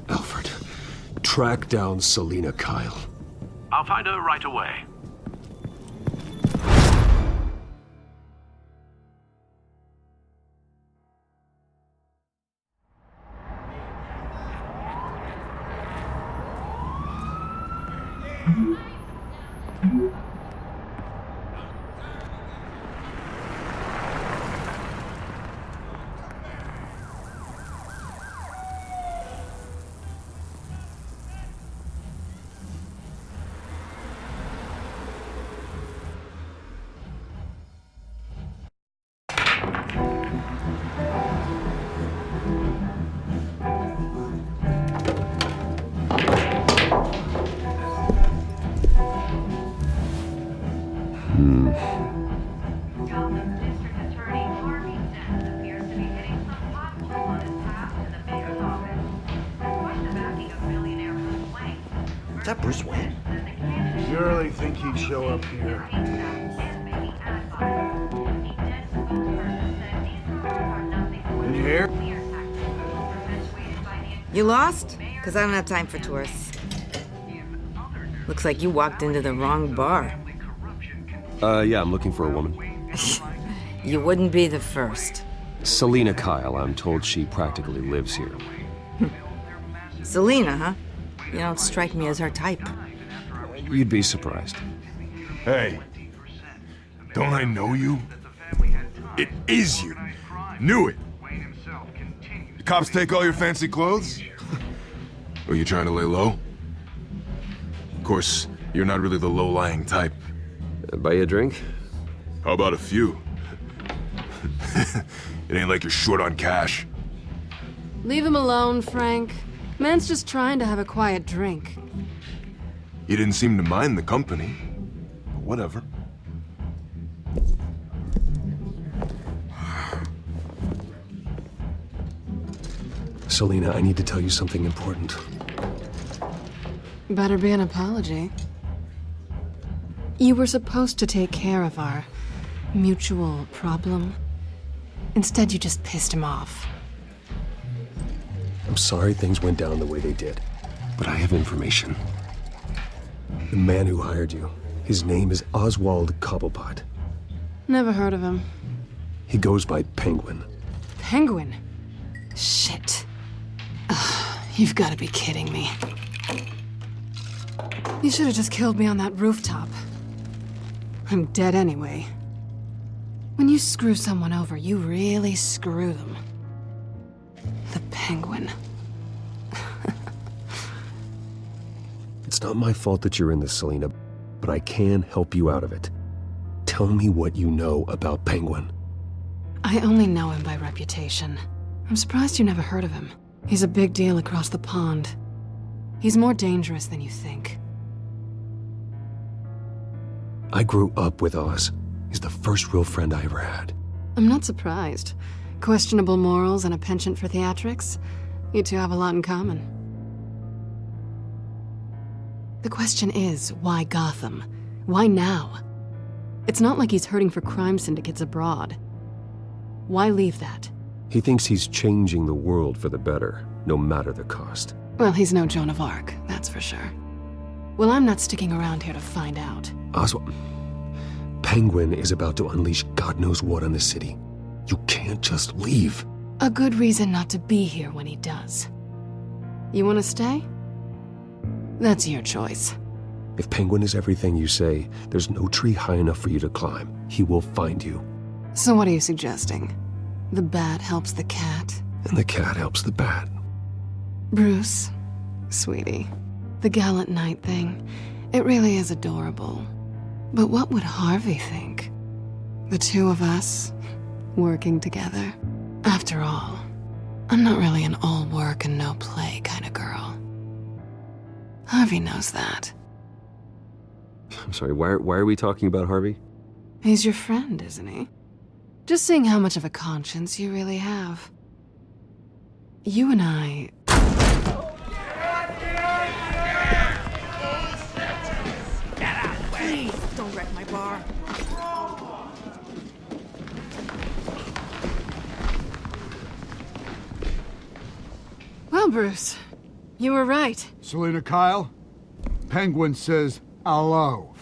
Speaker 3: Alfred, track down Selina Kyle.
Speaker 2: I'll find her right away.
Speaker 18: Gotham's District Attorney Harvey Dent appears to be hitting some pothole on his path to the mayor's office. Despite the backing of billionaire Bruce Wayne,
Speaker 11: Is that Bruce Wayne?
Speaker 19: You really think he'd show up here? Did you hear?
Speaker 20: You lost? Because I don't have time for tourists. Looks like you walked into the wrong bar.
Speaker 1: Yeah, I'm looking for a woman.
Speaker 20: You wouldn't be the first.
Speaker 1: Selina Kyle, I'm told she practically lives here.
Speaker 20: Selina, huh? You don't strike me as her type.
Speaker 1: You'd be surprised.
Speaker 17: Hey, don't I know you? It is you. Knew it. The cops take all your fancy clothes? Are you trying to lay low? Of course, you're not really the low-lying type.
Speaker 1: Buy you a drink?
Speaker 17: How about a few? It ain't like you're short on cash.
Speaker 15: Leave him alone, Frank. Man's just trying to have a quiet drink.
Speaker 17: You didn't seem to mind the company. But whatever.
Speaker 1: Selina, I need to tell you something important.
Speaker 15: Better be an apology. You were supposed to take care of our mutual problem. Instead, you just pissed him off.
Speaker 1: I'm sorry things went down the way they did, but I have information. The man who hired you, his name is Oswald Cobblepot.
Speaker 15: Never heard of him.
Speaker 1: He goes by Penguin.
Speaker 15: Penguin? Shit. Ugh, you've got to be kidding me. You should have just killed me on that rooftop. I'm dead anyway. When you screw someone over, you really screw them. The Penguin.
Speaker 1: It's not my fault that you're in this, Selena, but I can help you out of it. Tell me what you know about Penguin.
Speaker 15: I only know him by reputation. I'm surprised you never heard of him. He's a big deal across the pond. He's more dangerous than you think.
Speaker 1: I grew up with Oz. He's the first real friend I ever had.
Speaker 15: I'm not surprised. Questionable morals and a penchant for theatrics. You two have a lot in common. The question is, why Gotham? Why now? It's not like he's hurting for crime syndicates abroad. Why leave that?
Speaker 1: He thinks he's changing the world for the better, no matter the cost.
Speaker 15: Well, he's no Joan of Arc, that's for sure. Well, I'm not sticking around here to find out.
Speaker 1: Oswald, Penguin is about to unleash God knows what on the city. You can't just leave.
Speaker 15: A good reason not to be here when he does. You want to stay? That's your choice.
Speaker 1: If Penguin is everything you say, there's no tree high enough for you to climb. He will find you.
Speaker 15: So what are you suggesting? The bat helps the cat?
Speaker 1: And the cat helps the bat.
Speaker 15: Bruce, sweetie, the gallant knight thing, it really is adorable. But what would Harvey think? The two of us, working together? After all, I'm not really an all work and no play kind of girl. Harvey knows that.
Speaker 1: I'm sorry, why are we talking about Harvey?
Speaker 15: He's your friend, isn't he? Just seeing how much of a conscience you really have. You and I...
Speaker 5: Please, don't wreck my bar.
Speaker 15: Well, Bruce, you were right.
Speaker 19: Selena Kyle, Penguin says hello.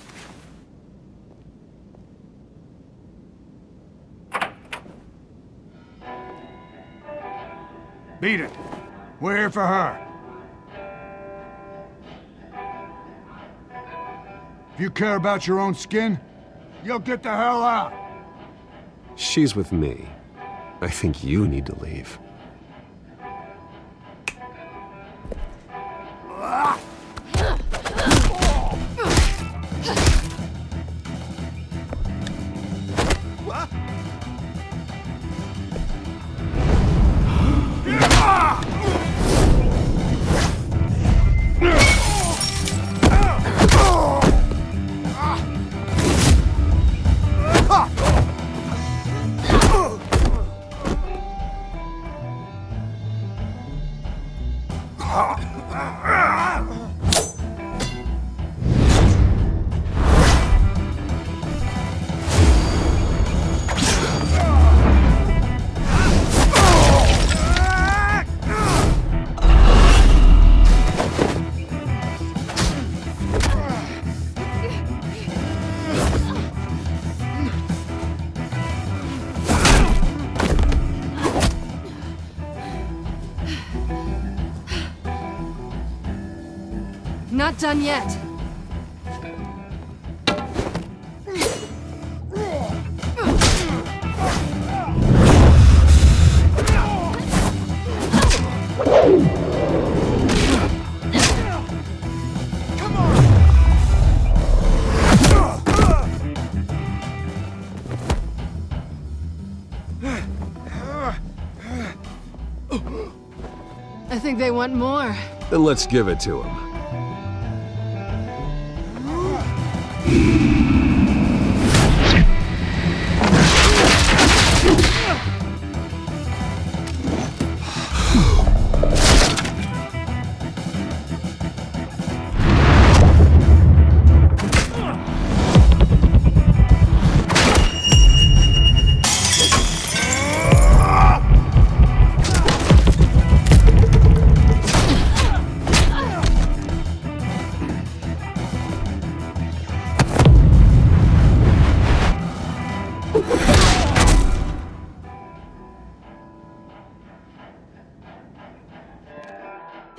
Speaker 19: Beat it. We're here for her. If you care about your own skin, you'll get the hell out.
Speaker 1: She's with me. I think you need to leave.
Speaker 15: Not done yet. I think they want more.
Speaker 1: Then let's give it to him.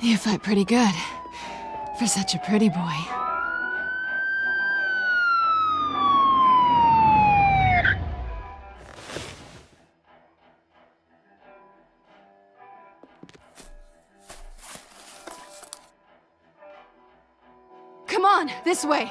Speaker 15: You fight pretty good. For such a pretty boy. Come on, this way.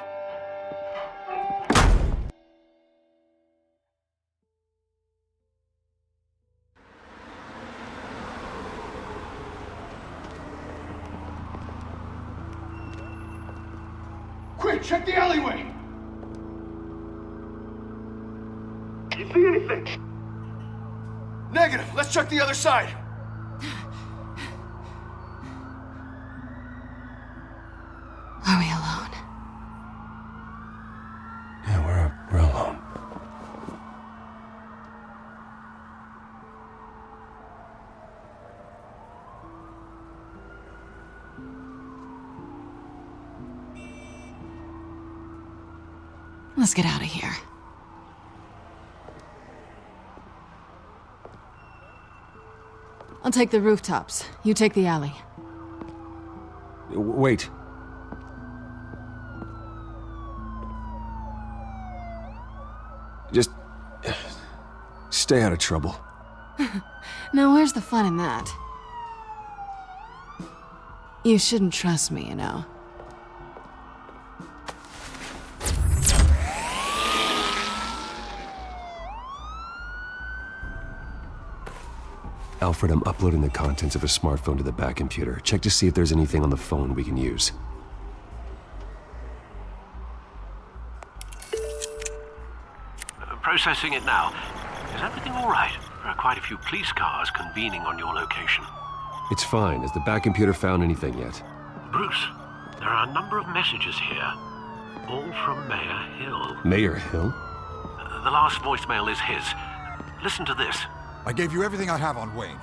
Speaker 19: Quick, check the alleyway!
Speaker 21: You see anything?
Speaker 19: Negative. Let's check the other side.
Speaker 15: Are we alone?
Speaker 12: Yeah, we're alone.
Speaker 15: Let's get out of here. I'll take the rooftops. You take the alley.
Speaker 12: Wait. Just stay out of trouble.
Speaker 15: Now, where's the fun in that? You shouldn't trust me, you know.
Speaker 12: Alfred, I'm uploading the contents of a smartphone to the back computer. Check to see if there's anything on the phone we can use.
Speaker 2: Processing it now. Is everything all right? There are quite a few police cars convening on your location.
Speaker 12: It's fine. Has the back computer found anything yet?
Speaker 2: Bruce, there are a number of messages here. All from Mayor Hill.
Speaker 12: Mayor Hill?
Speaker 2: The last voicemail is his. Listen to this.
Speaker 22: I gave you everything I have on Wayne.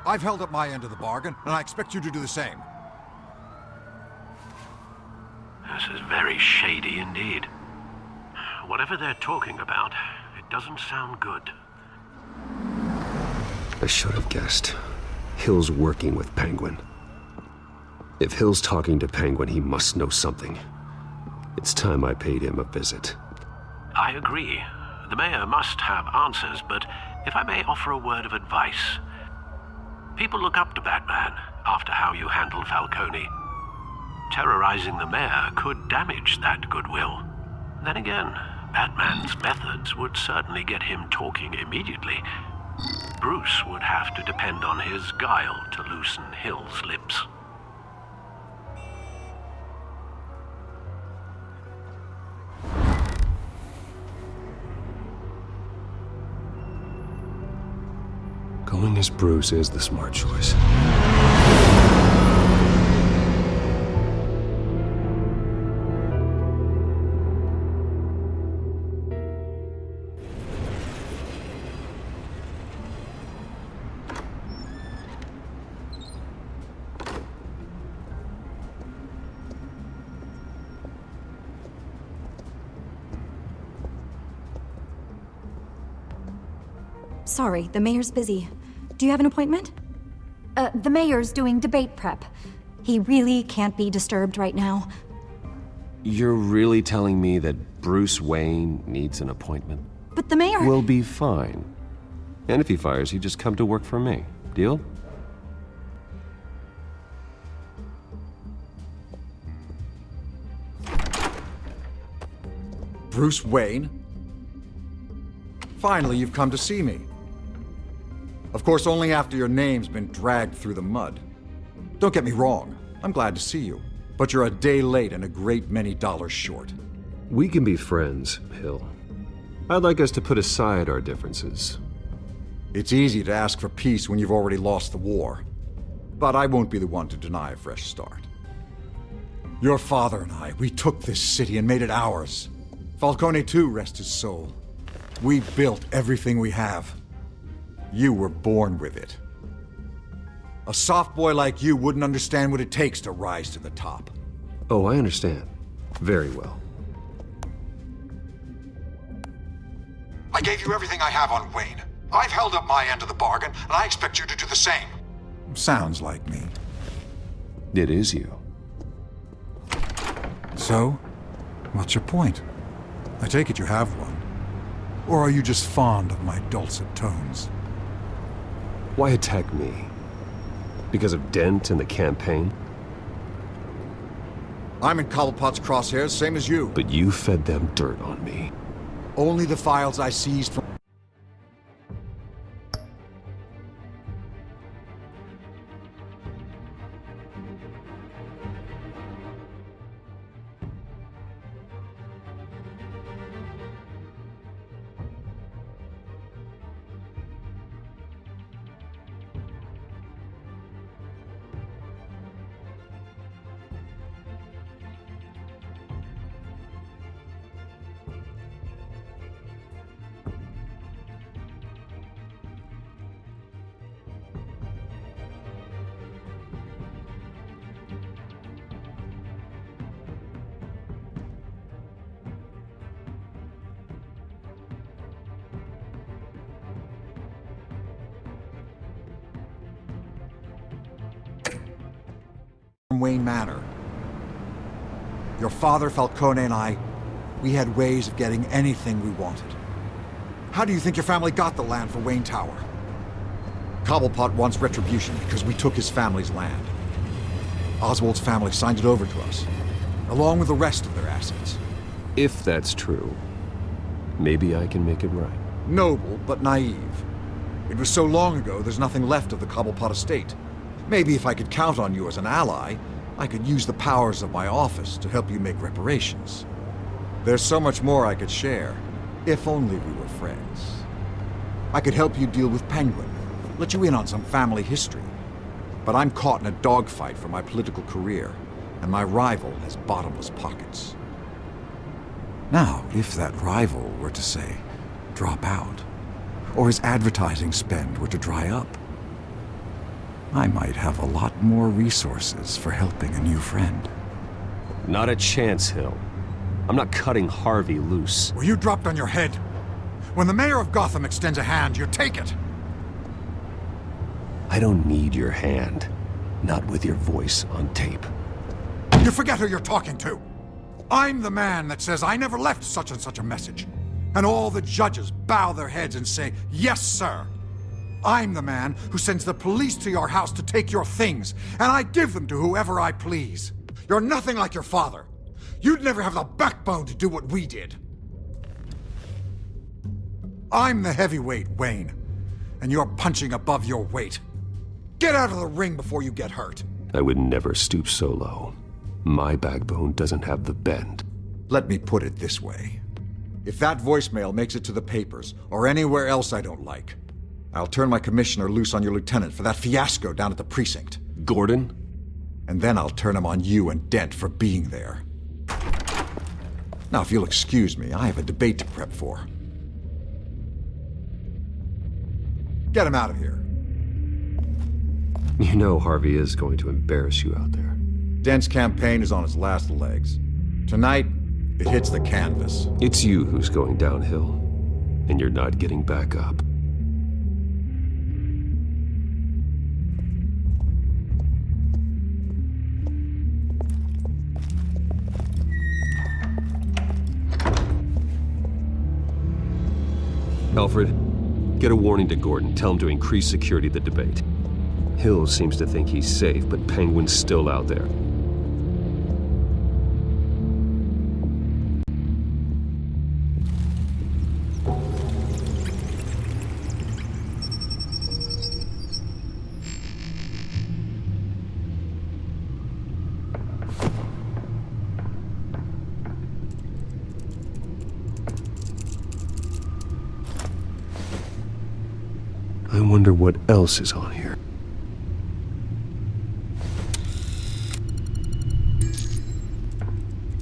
Speaker 22: I've held up my end of the bargain, and I expect you to do the same.
Speaker 2: This is very shady indeed. Whatever they're talking about, it doesn't sound good.
Speaker 1: I should have guessed. Hill's working with Penguin. If Hill's talking to Penguin, he must know something. It's time I paid him a visit.
Speaker 2: I agree. The mayor must have answers, but if I may offer a word of advice. People look up to Batman after how you handled Falcone. Terrorizing the mayor could damage that goodwill. Then again, Batman's methods would certainly get him talking immediately. Bruce would have to depend on his guile to loosen Hill's lips.
Speaker 12: Going as Bruce is the smart choice.
Speaker 23: Sorry, the mayor's busy. Do you have an appointment? The mayor's doing debate prep. He really can't be disturbed right now.
Speaker 12: You're really telling me that Bruce Wayne needs an appointment?
Speaker 23: But the mayor...
Speaker 12: We'll be fine. And if he fires you, just come to work for me. Deal?
Speaker 22: Bruce Wayne? Finally, you've come to see me. Of course, only after your name's been dragged through the mud. Don't get me wrong, I'm glad to see you. But you're a day late and a great many dollars short.
Speaker 1: We can be friends, Hill. I'd like us to put aside our differences.
Speaker 22: It's easy to ask for peace when you've already lost the war. But I won't be the one to deny a fresh start. Your father and I, we took this city and made it ours. Falcone too, rest his soul. We built everything we have. You were born with it. A soft boy like you wouldn't understand what it takes to rise to the top.
Speaker 1: Oh, I understand. Very well.
Speaker 22: I gave you everything I have on Wayne. I've held up my end of the bargain, and I expect you to do the same. Sounds like me.
Speaker 12: It is you.
Speaker 22: So, what's your point? I take it you have one. Or are you just fond of my dulcet tones?
Speaker 1: Why attack me? Because of Dent and the campaign?
Speaker 22: I'm in Cobblepot's crosshairs, same as you.
Speaker 1: But you fed them dirt on me.
Speaker 22: Only the files I seized from... Wayne Manor. Your father, Falcone, and I, we had ways of getting anything we wanted. How do you think your family got the land for Wayne Tower? Cobblepot wants retribution because we took his family's land. Oswald's family signed it over to us, along with the rest of their assets.
Speaker 1: If that's true, maybe I can make it right.
Speaker 22: Noble, but naive. It was so long ago, there's nothing left of the Cobblepot estate. Maybe if I could count on you as an ally, I could use the powers of my office to help you make reparations. There's so much more I could share, if only we were friends. I could help you deal with Penguin, let you in on some family history. But I'm caught in a dogfight for my political career, and my rival has bottomless pockets. Now, if that rival were to say, drop out, or his advertising spend were to dry up, I might have a lot more resources for helping a new friend.
Speaker 1: Not a chance, Hill. I'm not cutting Harvey loose.
Speaker 22: Were you dropped on your head? When the mayor of Gotham extends a hand, you take it!
Speaker 1: I don't need your hand. Not with your voice on tape.
Speaker 22: You forget who you're talking to! I'm the man that says I never left such and such a message. And all the judges bow their heads and say, yes, sir. I'm the man who sends the police to your house to take your things, and I give them to whoever I please. You're nothing like your father. You'd never have the backbone to do what we did. I'm the heavyweight, Wayne, and you're punching above your weight. Get out of the ring before you get hurt.
Speaker 1: I would never stoop so low. My backbone doesn't have the bend.
Speaker 22: Let me put it this way. If that voicemail makes it to the papers, or anywhere else I don't like, I'll turn my commissioner loose on your lieutenant for that fiasco down at the precinct.
Speaker 1: Gordon?
Speaker 22: And then I'll turn him on you and Dent for being there. Now, if you'll excuse me, I have a debate to prep for. Get him out of here.
Speaker 1: You know Harvey is going to embarrass you out there.
Speaker 22: Dent's campaign is on its last legs. Tonight, it hits the canvas.
Speaker 1: It's you who's going downhill, and you're not getting back up. Alfred, get a warning to Gordon. Tell him to increase security at the debate. Hill seems to think he's safe, but Penguin's still out there. I wonder what else is on here.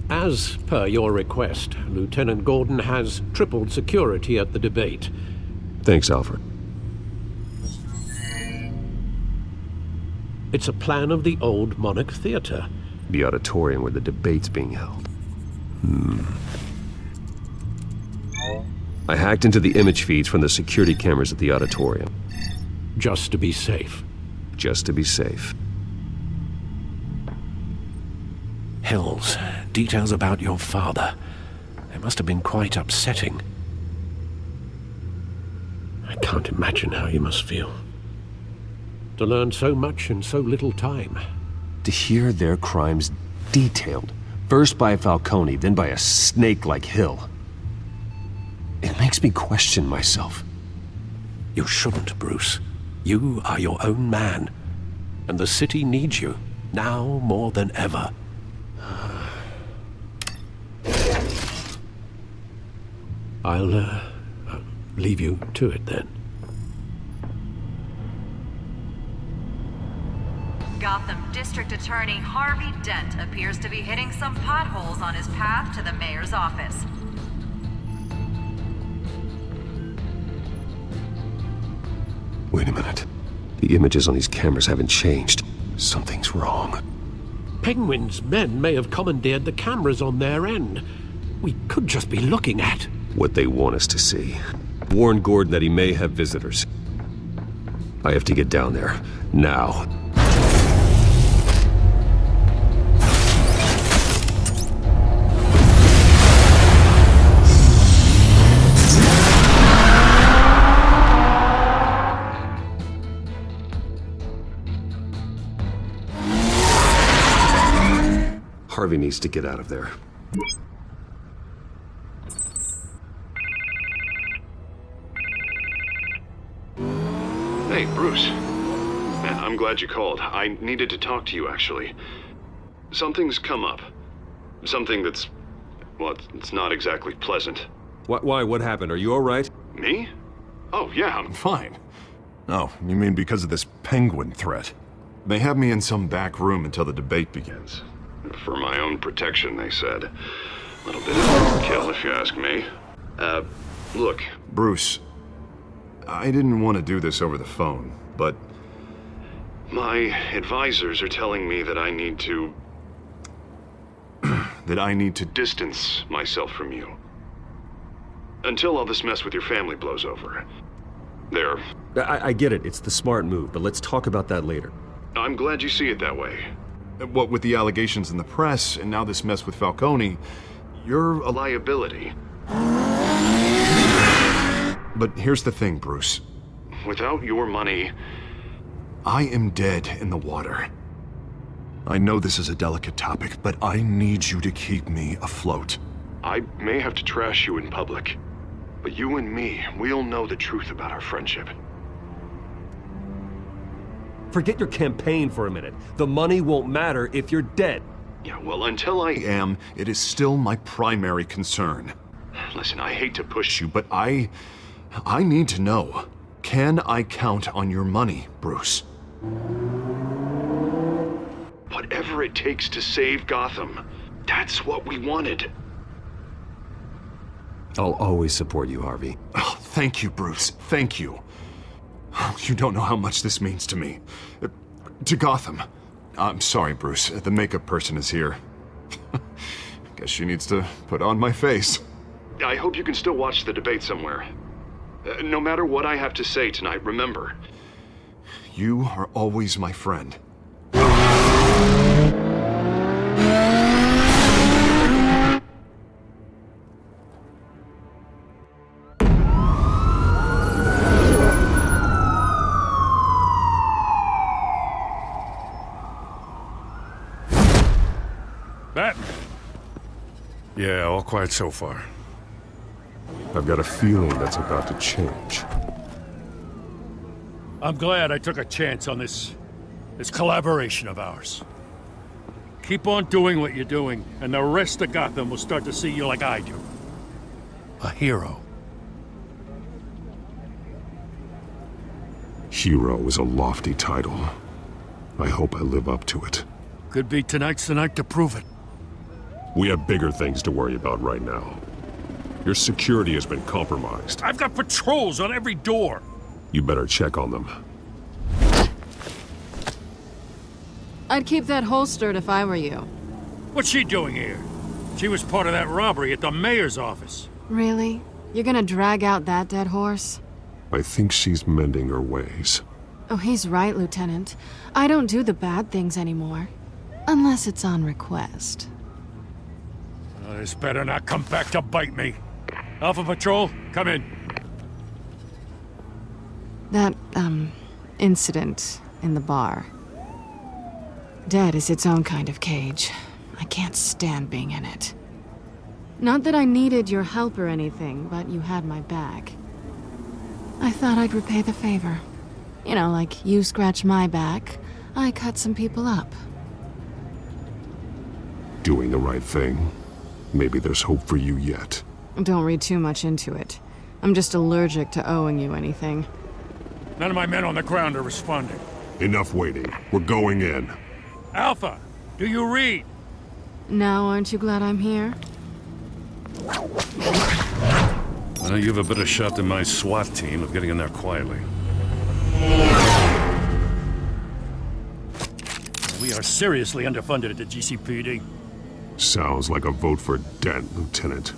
Speaker 7: As per your request, Lieutenant Gordon has tripled security at the debate.
Speaker 1: Thanks, Alfred.
Speaker 7: It's a plan of the old Monarch Theater.
Speaker 1: The auditorium where the debate's being held. I hacked into the image feeds from the security cameras at the auditorium.
Speaker 7: Just to be safe.
Speaker 1: Just to be safe.
Speaker 7: Hills, details about your father. They must have been quite upsetting. I can't imagine how you must feel. To learn so much in so little time.
Speaker 1: To hear their crimes detailed, First by Falcone, then by a snake like Hill. It makes me question myself.
Speaker 7: You shouldn't, Bruce. You are your own man. And the city needs you, now more than ever. I'll leave you to it then.
Speaker 18: Gotham District Attorney Harvey Dent appears to be hitting some potholes on his path to the mayor's office.
Speaker 1: Wait a minute. The images on these cameras haven't changed. Something's wrong.
Speaker 7: Penguin's men may have commandeered the cameras on their end. We could just be looking at
Speaker 1: what they want us to see. Warn Gordon that he may have visitors. I have to get down there. Now. Harvey needs to get out of there.
Speaker 9: Hey, Bruce. Man, I'm glad you called. I needed to talk to you, actually. Something's come up. Something that's... well, it's not exactly pleasant.
Speaker 1: Why? What happened? Are you all right?
Speaker 9: Me? Oh, yeah, I'm fine.
Speaker 17: Oh, you mean because of this penguin threat? They have me in some back room until the debate begins.
Speaker 9: For my own protection, they said. A little bit of overkill, if you ask me. Look.
Speaker 17: Bruce, I didn't want to do this over the phone, but...
Speaker 9: my advisors are telling me that I need to...
Speaker 17: that I need to
Speaker 9: distance myself from you. Until all this mess with your family blows over. There.
Speaker 1: I get it. It's the smart move, but let's talk about that later.
Speaker 9: I'm glad you see it that way.
Speaker 17: What with the allegations in the press, and now this mess with Falcone, you're a
Speaker 9: liability.
Speaker 17: But here's the thing, Bruce.
Speaker 9: Without your money...
Speaker 17: I am dead in the water. I know this is a delicate topic, but I need you to keep me afloat.
Speaker 9: I may have to trash you in public, but you and me, we'll know the truth about our friendship.
Speaker 1: Forget your campaign for a minute. The money won't matter if you're dead.
Speaker 9: Yeah, well, until I
Speaker 17: am, it is still my primary concern.
Speaker 9: Listen, I hate to push
Speaker 17: you, but I need to know. Can I count on your money, Bruce?
Speaker 9: Whatever it takes to save Gotham. That's what we wanted.
Speaker 1: I'll always support you, Harvey.
Speaker 17: Oh, thank you, Bruce. Thank you. You don't know how much this means to me. To Gotham. I'm sorry, Bruce. The makeup person is here. Guess she needs to put on my face.
Speaker 9: I hope you can still watch the debate somewhere. No matter what I have to say tonight, remember.
Speaker 17: You are always my friend.
Speaker 6: Batman. Yeah, all quiet so far.
Speaker 3: I've got a feeling that's about to change.
Speaker 6: I'm glad I took a chance on this collaboration of ours. Keep on doing what you're doing, and the rest of Gotham will start to see you like I do. A hero.
Speaker 3: Hero is a lofty title. I hope I live up to it.
Speaker 6: Could be tonight's the night to prove it.
Speaker 3: We have bigger things to worry about right now. Your security has been compromised.
Speaker 6: I've got patrols on every door.
Speaker 3: You better check on them.
Speaker 15: I'd keep that holstered if I were you.
Speaker 6: What's she doing here? She was part of that robbery at the mayor's office.
Speaker 15: Really? You're gonna drag out that dead horse?
Speaker 3: I think she's mending her ways.
Speaker 15: Oh, he's right, Lieutenant. I don't do the bad things anymore. Unless it's on request.
Speaker 6: This better not come back to bite me. Alpha Patrol, come in.
Speaker 15: That, incident in the bar. Dead is its own kind of cage. I can't stand being in it. Not that I needed your help or anything, but you had my back. I thought I'd repay the favor. You know, like you scratch my back, I cut some people up.
Speaker 3: Doing the right thing. Maybe there's hope for you yet.
Speaker 15: Don't read too much into it. I'm just allergic to owing you anything.
Speaker 6: None of my men on the ground are responding.
Speaker 3: Enough waiting. We're going in.
Speaker 6: Alpha, do you read?
Speaker 15: Now aren't you glad I'm here?
Speaker 6: You have a better shot than my SWAT team of getting in there quietly. We are seriously underfunded at the GCPD.
Speaker 3: Sounds like a vote for Dent, Lieutenant.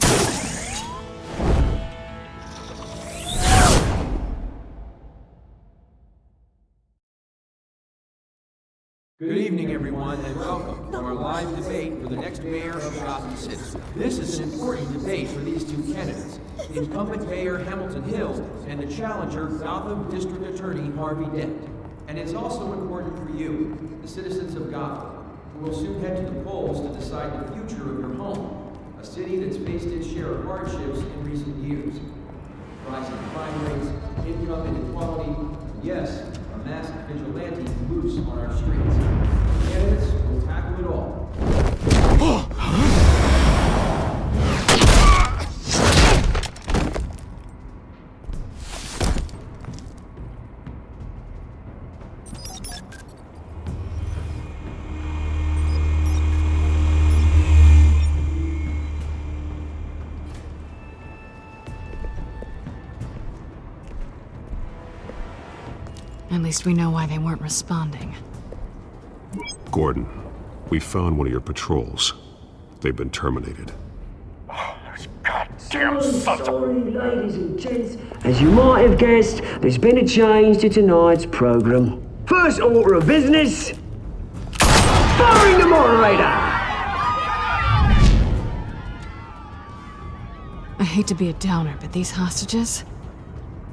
Speaker 8: Good evening, everyone, and welcome to our live debate for the next mayor of Gotham City. This is an important debate for these two candidates, the incumbent Mayor Hamilton Hill and the challenger Gotham District Attorney Harvey Dent. And it's also important for you, the citizens of Gotham, who will soon head to the polls to decide the future of your home, a city that's faced its share of hardships in recent years. Rising crime rates, income inequality, and yes, a masked vigilante loose on our streets. Candidates will tackle it all.
Speaker 15: At least we know why they weren't responding.
Speaker 3: Gordon, we found one of your patrols. They've been terminated.
Speaker 10: Goddamn sorry, ladies and gents. As you might have guessed, there's been a change to tonight's program. First order of business, firing the moderator!
Speaker 15: I hate to be a downer, but these hostages,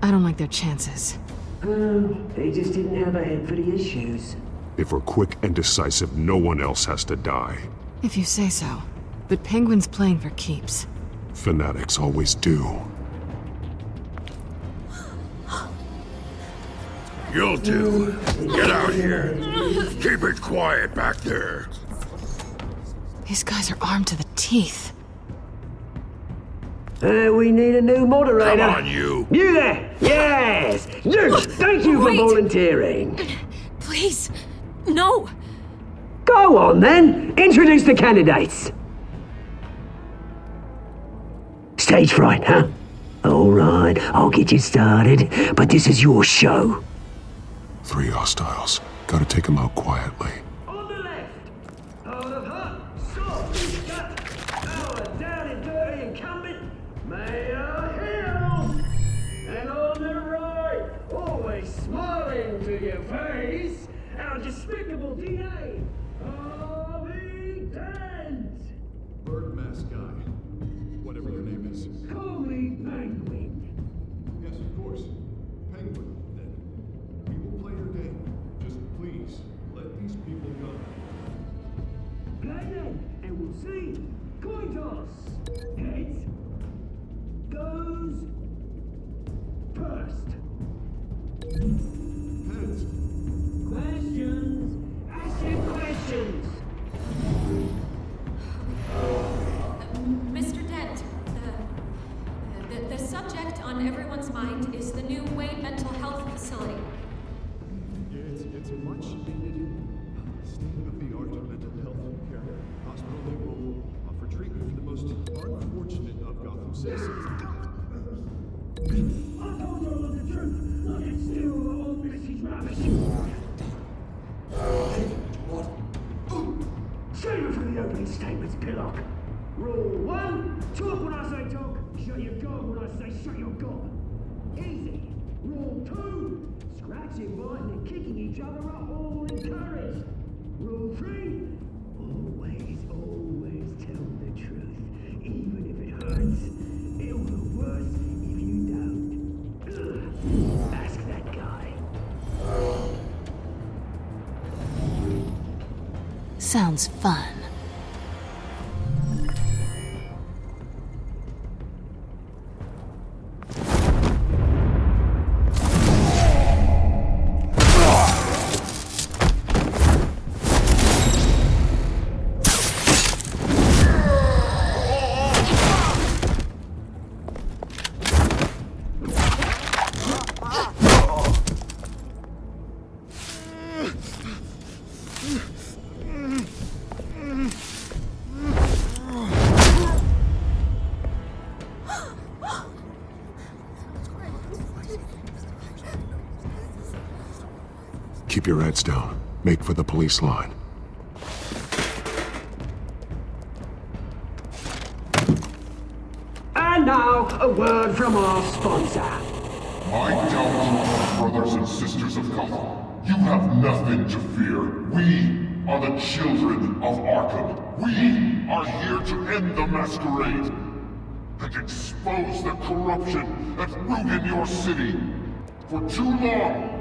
Speaker 15: I don't like their chances.
Speaker 10: They just didn't have a head for the issues.
Speaker 3: If we're quick and decisive, no one else has to die.
Speaker 15: If you say so. But Penguin's playing for keeps.
Speaker 3: Fanatics always do.
Speaker 4: You'll do. Get out here. Keep it quiet back there.
Speaker 15: These guys are armed to the teeth.
Speaker 10: We need a new moderator.
Speaker 4: Come on, you.
Speaker 10: You there! Yes! You! Thank you for volunteering.
Speaker 23: Please, no.
Speaker 10: Go on then. Introduce the candidates. Stage fright, huh? All right, I'll get you started, but this is your show.
Speaker 3: 3 hostiles. Gotta take them out quietly.
Speaker 10: On the left, out of hut, soft, gut, our down and dirty incumbent, Mayor Hill. And on the right, always smiling to your face, our despicable DA, Harvey Dent.
Speaker 9: Bird mask guy. Whatever your name is.
Speaker 10: Call me Penguin.
Speaker 9: Yes, of course. Penguin, then. We will play your game. Just please, let these people go.
Speaker 10: Play then, and we'll see. Coin toss. Heads goes first.
Speaker 9: Heads.
Speaker 10: Questions. Ask your questions.
Speaker 13: Mr. Dent, the subject on everyone's mind is the new Wayne Mental Health Facility.
Speaker 9: It's a much needed state-of-the-art mental health care hospital that will offer treatment for the most unfortunate of Gotham citizens.
Speaker 10: I told you all the truth. I can steal all Mrs. Rubbish. What? Save it for the opening statements, Pillock. Rule 1, talk when I say talk, shut your gob when I say shut your gob. Easy. Rule 2, scratching, biting and kicking each other are all encouraged. Rule 3, always tell the truth, even if it hurts. It'll look worse if you don't. Ugh. Ask that guy.
Speaker 15: Sounds fun.
Speaker 3: Keep your heads down. Make for the police line.
Speaker 10: And now, a word from our sponsor.
Speaker 11: My Delta brothers and sisters of Gotham, you have nothing to fear. We are the children of Arkham. We are here to end the masquerade and expose the corruption that's rooted in your city. For too long,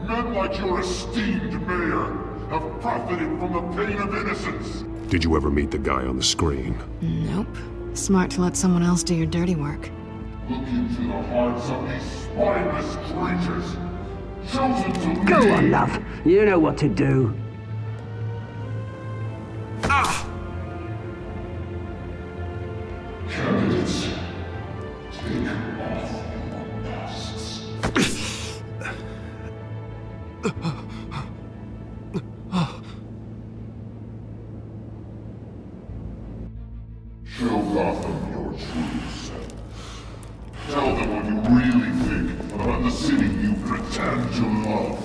Speaker 11: men like your esteemed mayor have profited from the pain of innocence.
Speaker 3: Did you ever meet the guy on the screen?
Speaker 15: Nope. Smart to let someone else do your dirty work.
Speaker 11: Look into the hearts of these spineless creatures, chosen to
Speaker 10: Go
Speaker 11: lead.
Speaker 10: on, love. You know what to do.
Speaker 11: Candidates, take off your masks. Show Gotham your true self. Tell them what you really think about the city you pretend to love.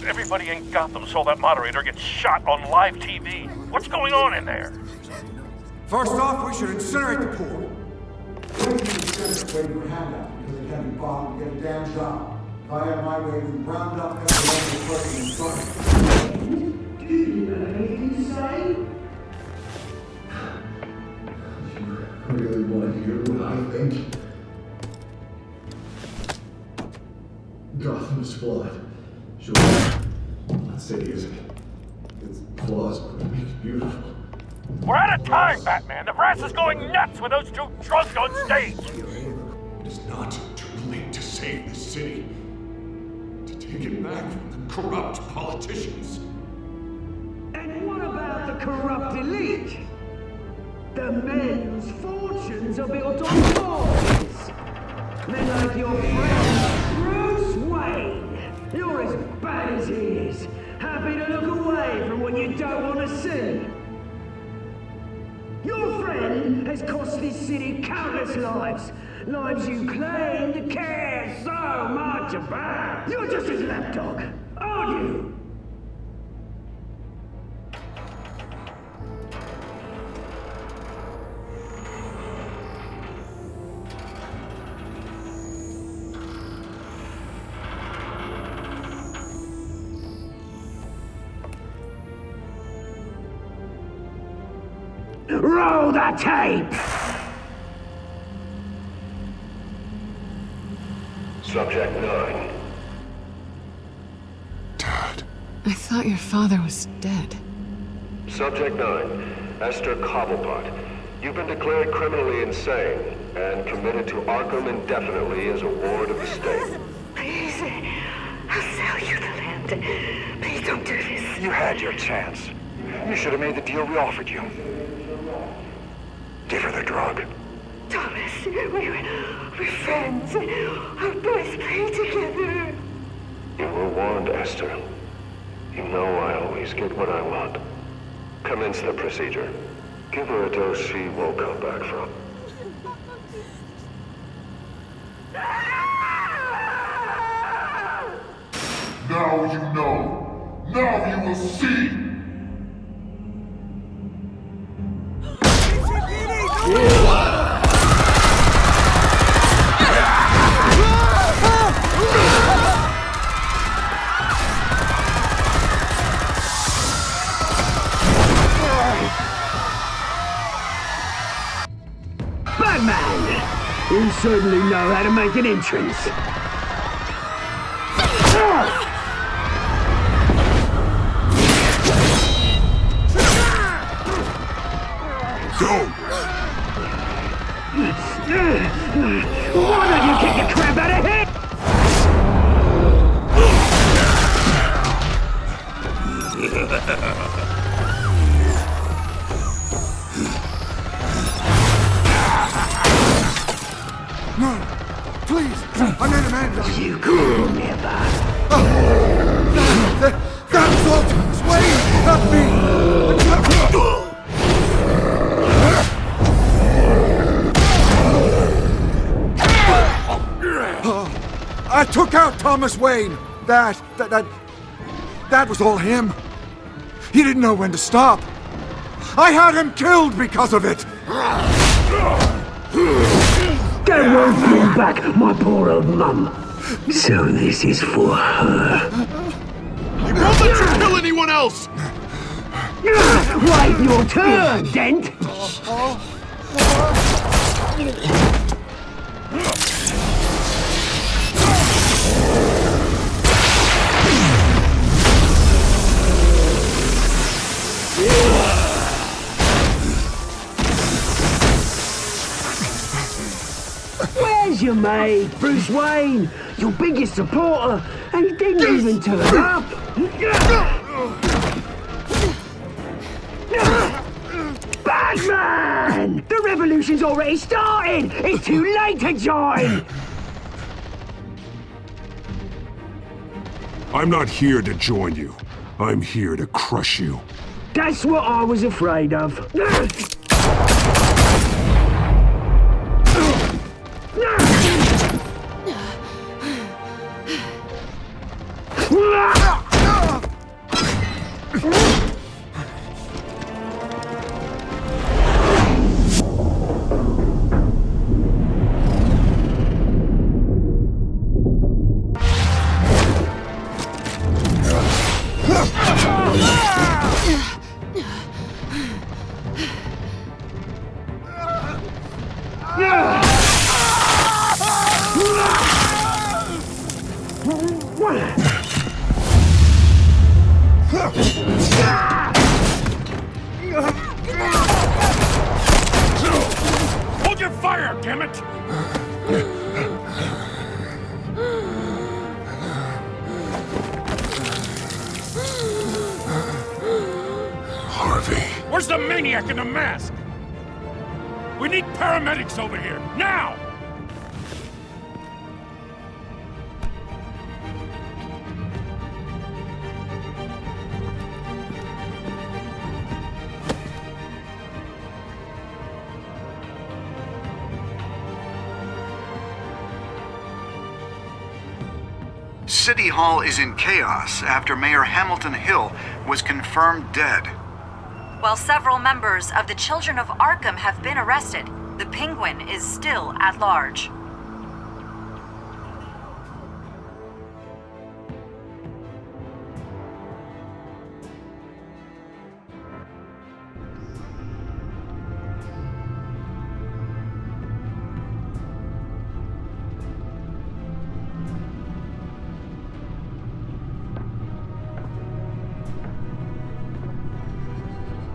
Speaker 14: Everybody in Gotham saw that moderator get shot on live TV. What's going on in there?
Speaker 19: First off, we should incinerate the pool.
Speaker 16: Waiting for handout because it can be bombed to get a damn job. If I had my way, we'd round up every local person in front of me.
Speaker 10: Do you know anything to say?
Speaker 16: I really want to hear what I think. Gotham is flawed. Sure. I'm not saying it isn't. Its flaws would make it beautiful.
Speaker 14: We're out of time, Batman! The brass is going nuts with those two drunks on stage!
Speaker 3: It is not too late to save the city. To take it back from the corrupt politicians.
Speaker 10: And what about the corrupt elite? The men whose fortunes are built on lies. Men like your friend, Bruce Wayne. You're as bad as he is. Happy to look away from what you don't want to see. Your friend has cost this city countless lives. Lives you claim to care so much about. You're just his lapdog, aren't you? Roll the tape!
Speaker 11: Subject 9.
Speaker 15: I thought your father was dead.
Speaker 11: Subject 9, Esther Cobblepot. You've been declared criminally insane and committed to Arkham indefinitely as a ward of the state.
Speaker 18: Please, I'll sell you the land. Please don't do this.
Speaker 24: You had your chance. You should have made the deal we offered you. Give her the drug.
Speaker 18: Thomas, we're friends. Our boys play together.
Speaker 11: You were warned, Esther. You know I always get what I want. Commence the procedure. Give her a dose she won't come back from. Now you know. Now you will see.
Speaker 10: Batman! You certainly know how to make an entrance.
Speaker 11: Go!
Speaker 10: Why don't you kick the crap out of him?
Speaker 19: No! Please! I made a man!
Speaker 10: You could never!
Speaker 19: That's all! Wait! Not me! I took out Thomas Wayne!
Speaker 22: That was all him. He didn't know when to stop. I had him killed because of it!
Speaker 10: That won't bring back my poor old mum. So this is for her.
Speaker 17: I won't let you kill anyone else!
Speaker 10: Wait your turn, Dent! Where's your mate, Bruce Wayne? Your biggest supporter, and he didn't even turn up! Batman! The revolution's already started! It's too late to join!
Speaker 3: I'm not here to join you. I'm here to crush you.
Speaker 10: That's what I was afraid of.
Speaker 6: Hold your fire, damn it!
Speaker 3: Harvey.
Speaker 6: Where's the maniac in the mask? We need paramedics over here, now!
Speaker 2: City Hall is in chaos after Mayor Hamilton Hill was confirmed dead.
Speaker 5: While several members of the Children of Arkham have been arrested, the Penguin is still at large.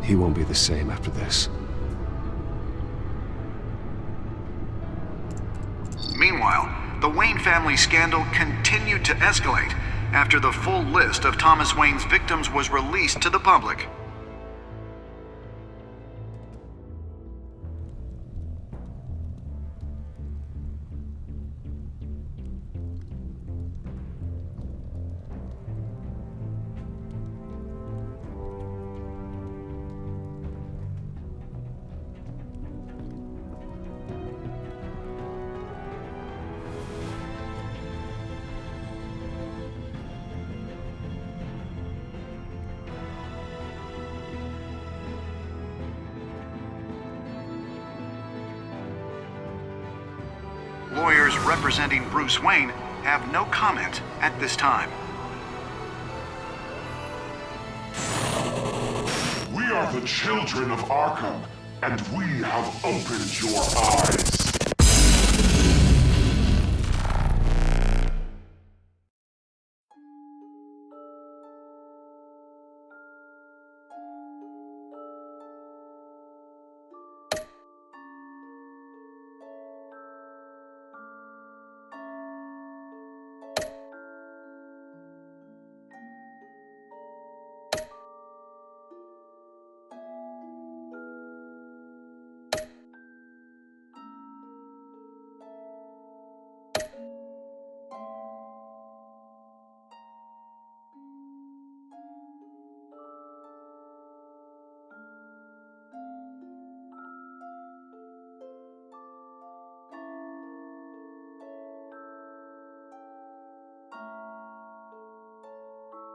Speaker 1: He won't be the same after this.
Speaker 2: Meanwhile, the Wayne family scandal continued to escalate after the full list of Thomas Wayne's victims was released to the public. Lawyers representing Bruce Wayne have no comment at this time.
Speaker 11: We are the children of Arkham, and we have opened your eyes.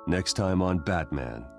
Speaker 1: Next time on Batman.